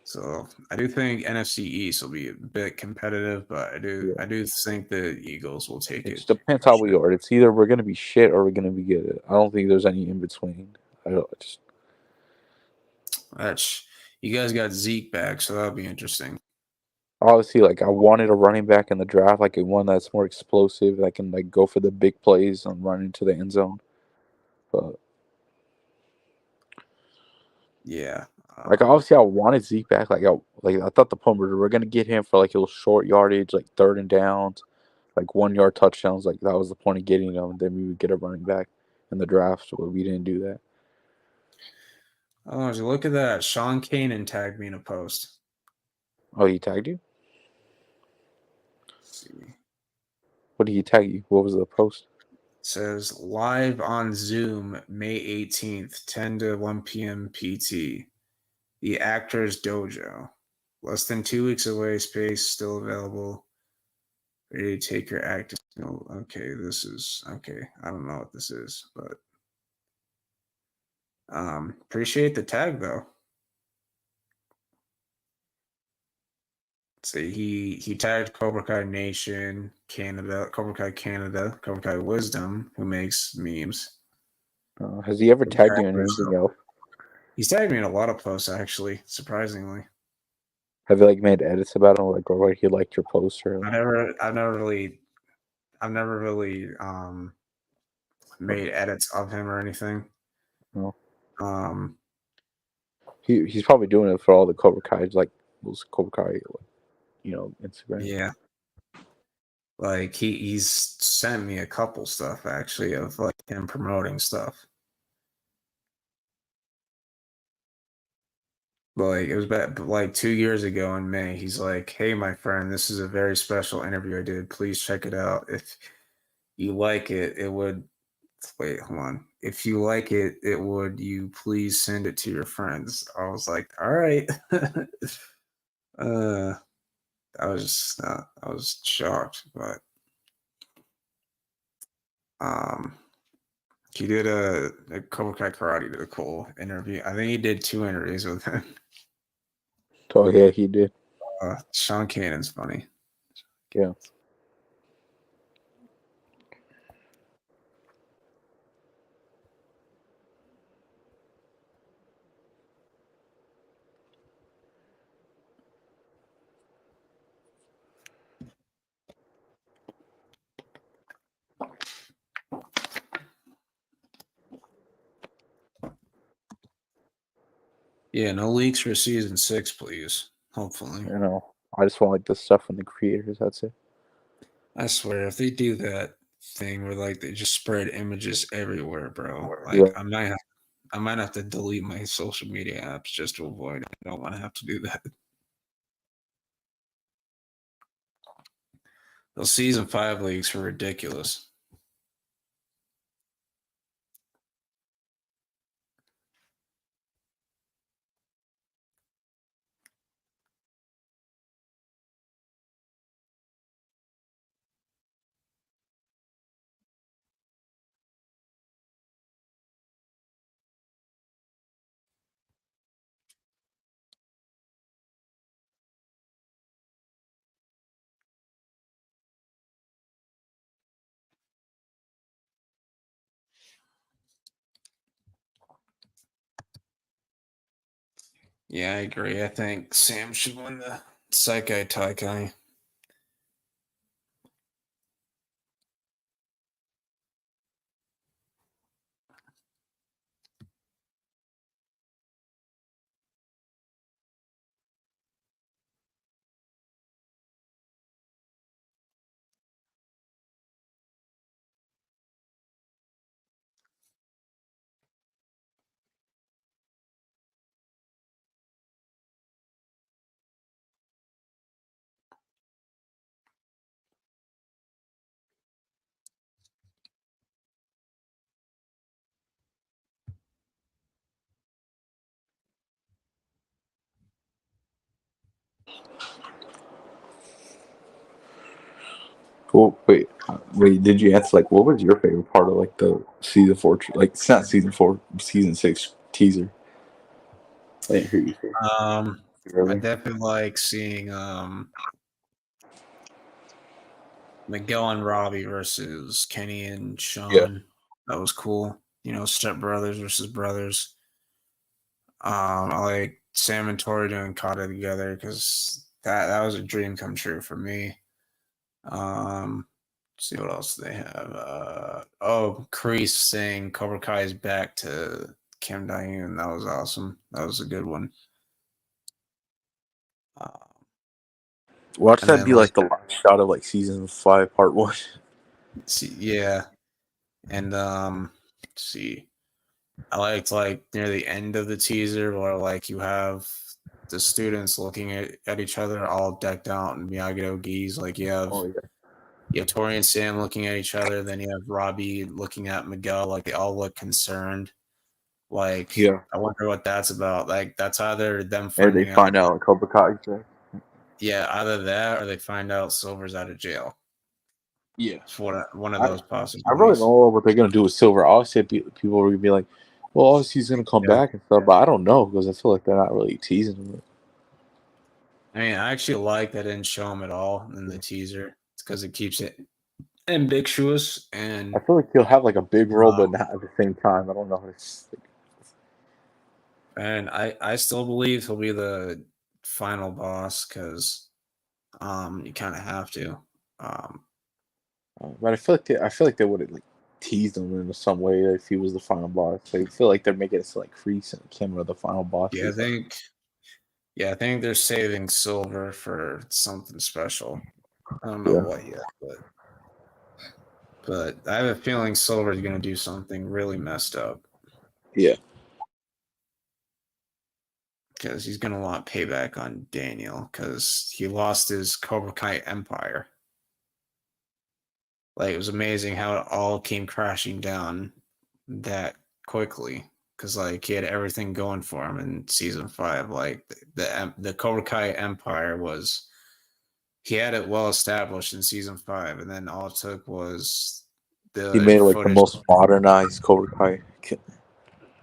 So I do think NFC East will be a bit competitive, but I do think the Eagles will take it. It depends how we are. It's either we're gonna be shit or we're gonna be good. I don't think there's any in between. You guys got Zeke back, so that'll be interesting. Obviously, like I wanted a running back in the draft, like one that's more explosive, that can like go for the big plays and run into the end zone. But yeah, like obviously I wanted Zeke back. Like I thought the Pumpers were gonna get him for like a little short yardage, like third and downs, like 1 yard touchdowns. Like that was the point of getting them. And then we would get a running back in the draft, but we didn't do that. Oh, look at that! Sean Kanan tagged me in a post. Oh, he tagged you? Let's see. What did he tag you? What was the post? It says live on Zoom May 18th, 10 to 1 p.m. PT. The Actors Dojo. Less than 2 weeks away. Space still available. Ready to take your active. No, okay, this is okay. I don't know what this is, but appreciate the tag though. See, he tagged Cobra Kai Nation, Canada, Cobra Kai Canada, Cobra Kai Wisdom, who makes memes. Has he ever tagged you in anything else? He's tagged me in a lot of posts, actually, surprisingly. Have you like made edits about him, like, or he liked your post or? I've never really made edits of him or anything. No. Um, He's probably doing it for all the Cobra Kai's, like those Cobra Kai, Instagram. yeah. Like he's sent me a couple stuff actually of like him promoting stuff. Like it was like 2 years ago in May. He's like, "Hey, my friend, this is a very special interview I did. Please check it out. If you like it, it would." Wait, hold on. If you like it, you please send it to your friends. I was like, all right. I was shocked, but he did a Cobra Kai Karate did a cool interview. I think he did 2 interviews with him. Oh yeah, he did. Sean Cannon's funny. Yeah. Yeah, no leaks for season 6, please. Hopefully. I just want like the stuff from the creators. That's it. I swear, if they do that thing where like they just spread images everywhere, bro, like Yeah. I might have to delete my social media apps just to avoid it. I don't want to have to do that. Those season 5 leaks were ridiculous. Yeah, I agree. I think Sam should win the Saikai Taikai. Well, wait. Did you answer like what was your favorite part of like the season 4? Like it's not season 4, season 6 teaser. I didn't hear you say. I definitely like seeing Miguel and Robbie versus Kenny and Sean. Yeah. That was cool. Step brothers versus brothers. I like Sam and Tori doing Kata together because that was a dream come true for me. See what else they have. Kreese saying Cobra Kai is back to Kim Dae-hoon. That was awesome. That was a good one. Watch that be like the last shot of like season 5, part 1. Yeah, and let's see. I liked like near the end of the teaser where like you have the students looking at each other all decked out in Miyagi-Do gis. Like you have Tori and Sam looking at each other, then you have Robbie looking at Miguel, like they all look concerned. Like, yeah, I wonder what that's about. Like, that's either them or they find out Cobra Kai. Yeah, either that or they find out Silver's out of jail. Yeah. It's one of I- those I really possibilities. don't know what they're gonna do with Silver. Obviously, people are gonna be like, "Well, obviously he's gonna come Yeah. back and stuff," but I don't know because I feel like they're not really teasing him. I mean, I actually like that they didn't show him at all in the teaser. It's because it keeps it ambiguous and I feel like he'll have like a big role, but not at the same time. I don't know. It's like, and I still believe he'll be the final boss because you kind of have to. but I feel like they would have like teased him in some way if he was the final boss. I feel like they're making it so like Kreese and Kim are the final bosses. I think they're saving Silver for something special. I don't know what yet, but I have a feeling Silver's gonna do something really messed up. Yeah. Because he's gonna want payback on Daniel because he lost his Cobra Kai empire. Like, it was amazing how it all came crashing down that quickly. Because like he had everything going for him in season 5. Like the Cobra Kai empire he had it well established in season 5, and then all it took was He made like footage. the most modernized Cobra Kai.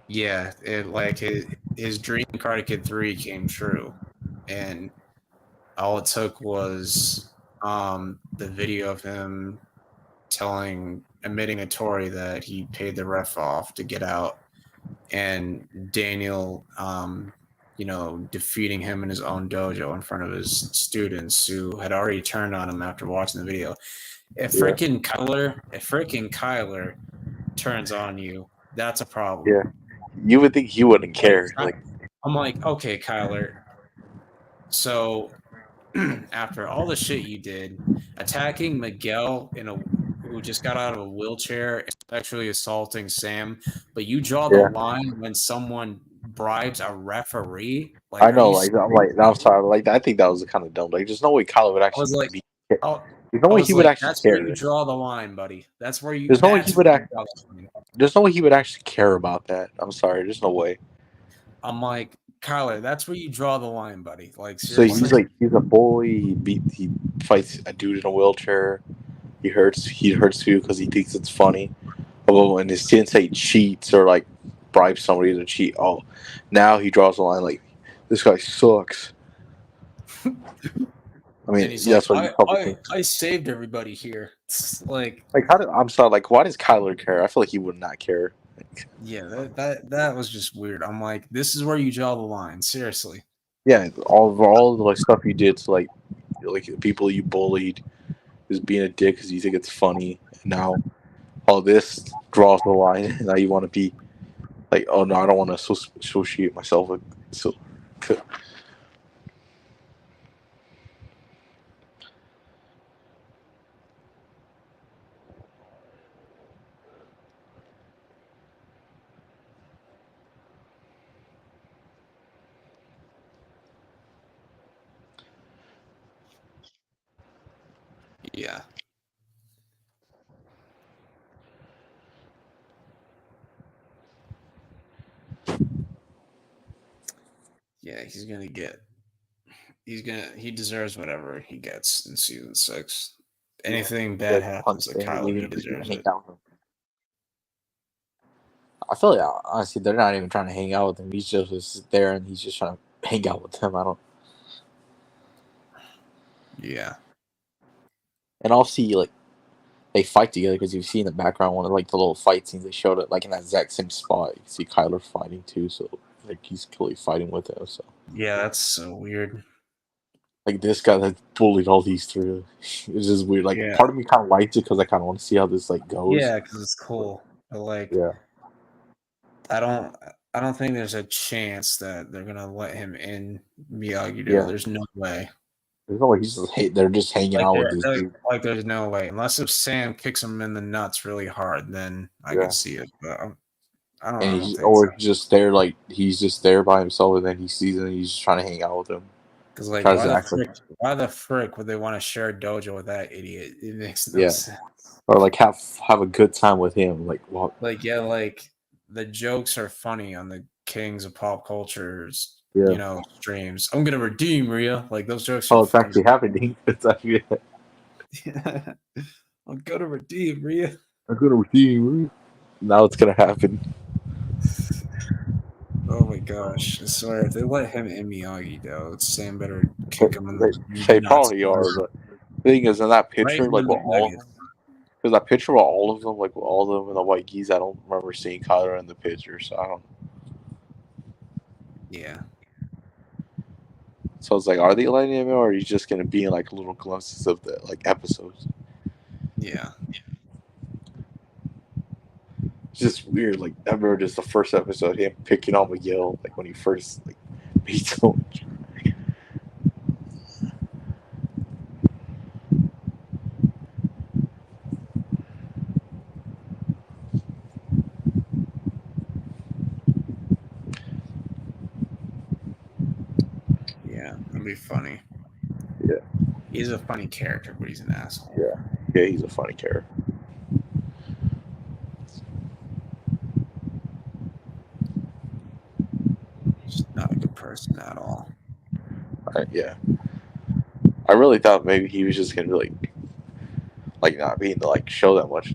Yeah, it like his dream Karate Kid 3 came true, and all it took was the video of him admitting a Tori that he paid the ref off to get out, and Daniel defeating him in his own dojo in front of his students who had already turned on him after watching the video. If freaking Kyler turns on you, that's a problem. Yeah. You would think he wouldn't care. I'm like, okay, Kyler. So after all the shit you did, attacking Miguel who just got out of a wheelchair, sexually assaulting Sam, but you draw the line when someone bribes a referee. Like, I know, I'm sorry, like I think that was kind of dumb. Like, there's no way Kyler would actually there's no way he would actually that's care. Where you draw the line, buddy. That's where you. There's no way he would There's no way he would actually care about that. I'm sorry, there's no way. I'm like, Kyler, that's where you draw the line, buddy. Like, seriously. So he's a bully. He fights a dude in a wheelchair. He hurts you because he thinks it's funny. Oh, and his sensei cheats or like bribes somebody to cheat. Oh, now he draws the line like this guy sucks. I mean, that's like, what I saved everybody here. It's like I'm sorry. Like, why does Kyler care? I feel like he would not care. Yeah, that was just weird. I'm like, this is where you draw the line. Seriously. Yeah, all the like stuff you did to like the people you bullied is being a dick because you think it's funny. And now all this draws the line. And now you want to be like, oh no, I don't want to associate myself with so. Yeah. Yeah, he deserves whatever he gets in season 6. Anything bad happens to Kyler, he deserves it. I feel like honestly they're not even trying to hang out with him. He's just there and he's just trying to hang out with him. I don't. Yeah. And I'll see like they fight together because you've seen the background one of like the little fight scenes they showed it like in that exact same spot. You see Kyler fighting too, so like he's clearly fighting with him. So yeah, that's so weird. Like this guy that bullied all these three. It's just weird. Like part of me kind of liked it because I kind of want to see how this like goes. Yeah, because it's cool. But like, I don't think there's a chance that they're gonna let him in Miyagi-Do. Yeah. There's no way. There's no way they're just hanging out with this dude. Like there's no way. Unless if Sam kicks him in the nuts really hard, then I can see it. But I don't know. Just there, like he's just there by himself, and then he sees him and he's just trying to hang out with him. Because like, why the frick would they want to share a dojo with that idiot? It makes no sense. Or like have a good time with him. Like what? Like the jokes are funny on the Kings of Pop Culture's Yeah. you know, streams. I'm gonna redeem Rhea. Like those jokes. Are Oh, it's funny. actually happening. It's actually. I'm gonna redeem Rhea. I'm gonna redeem. Now it's gonna happen. Oh my gosh! I swear, if they let him and Miyagi go, Sam better kick him in the They nuts. probably are, but the thing is, in that Right picture, in like the with all, nuggets. because that picture with all of them, like with all of them and the white geese, I don't remember seeing Kyler in the picture, so I don't. Yeah, So it's like, are they letting him in, or are you just gonna be in like little glimpses of the like episodes? yeah, It's just weird. Like I remember just the first episode, him picking on Miguel, like when he first like beats him. yeah. That'd be funny. Yeah. He's a funny character, but he's an asshole. Yeah, he's a funny character. He's not a good person at all. Yeah, I really thought maybe he was just gonna be like not being to like show that much.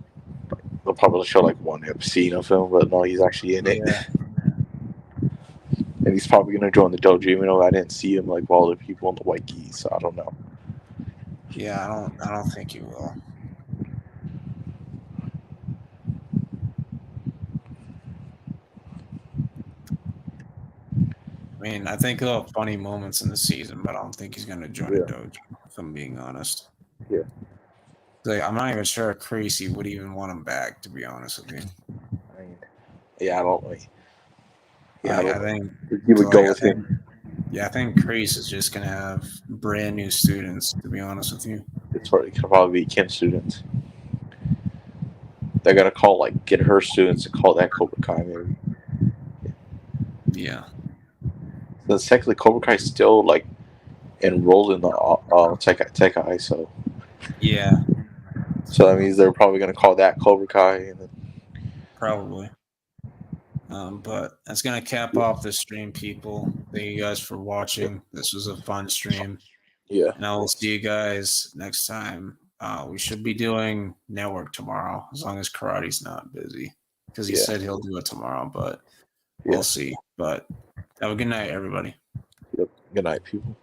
They'll probably show like one scene of him, but no, he's actually in it. Yeah, And he's probably gonna join the dojo, even though I didn't see him like with all the people in the white geese, so I don't know. yeah. I don't think he will. I mean, I think he'll have funny moments in the season, but I don't think he's gonna join a dojo. If I'm being honest. Yeah. Like, I'm not even sure Creasy would even want him back, to be honest with you. I mean, yeah, I don't like. Yeah, Like, I I don't think think he would like, go I with think, him. yeah, I think Crease is just gonna have brand new students, to be honest with you. It's probably be Kim students. They're gonna call get her students and call that Cobra Kai maybe. Yeah. So technically, Cobra Kai still enrolled in the Tekai, so Yeah, that means they're probably gonna call that Cobra Kai, and then probably. But that's gonna cap off the stream, people. Thank you guys for watching. This was a fun stream, yeah, and I will see you guys next time. We should be doing network tomorrow, as long as Karate's not busy, because he said he'll do it tomorrow. But we'll see. But have a good night, everybody. Yep. Good night, people.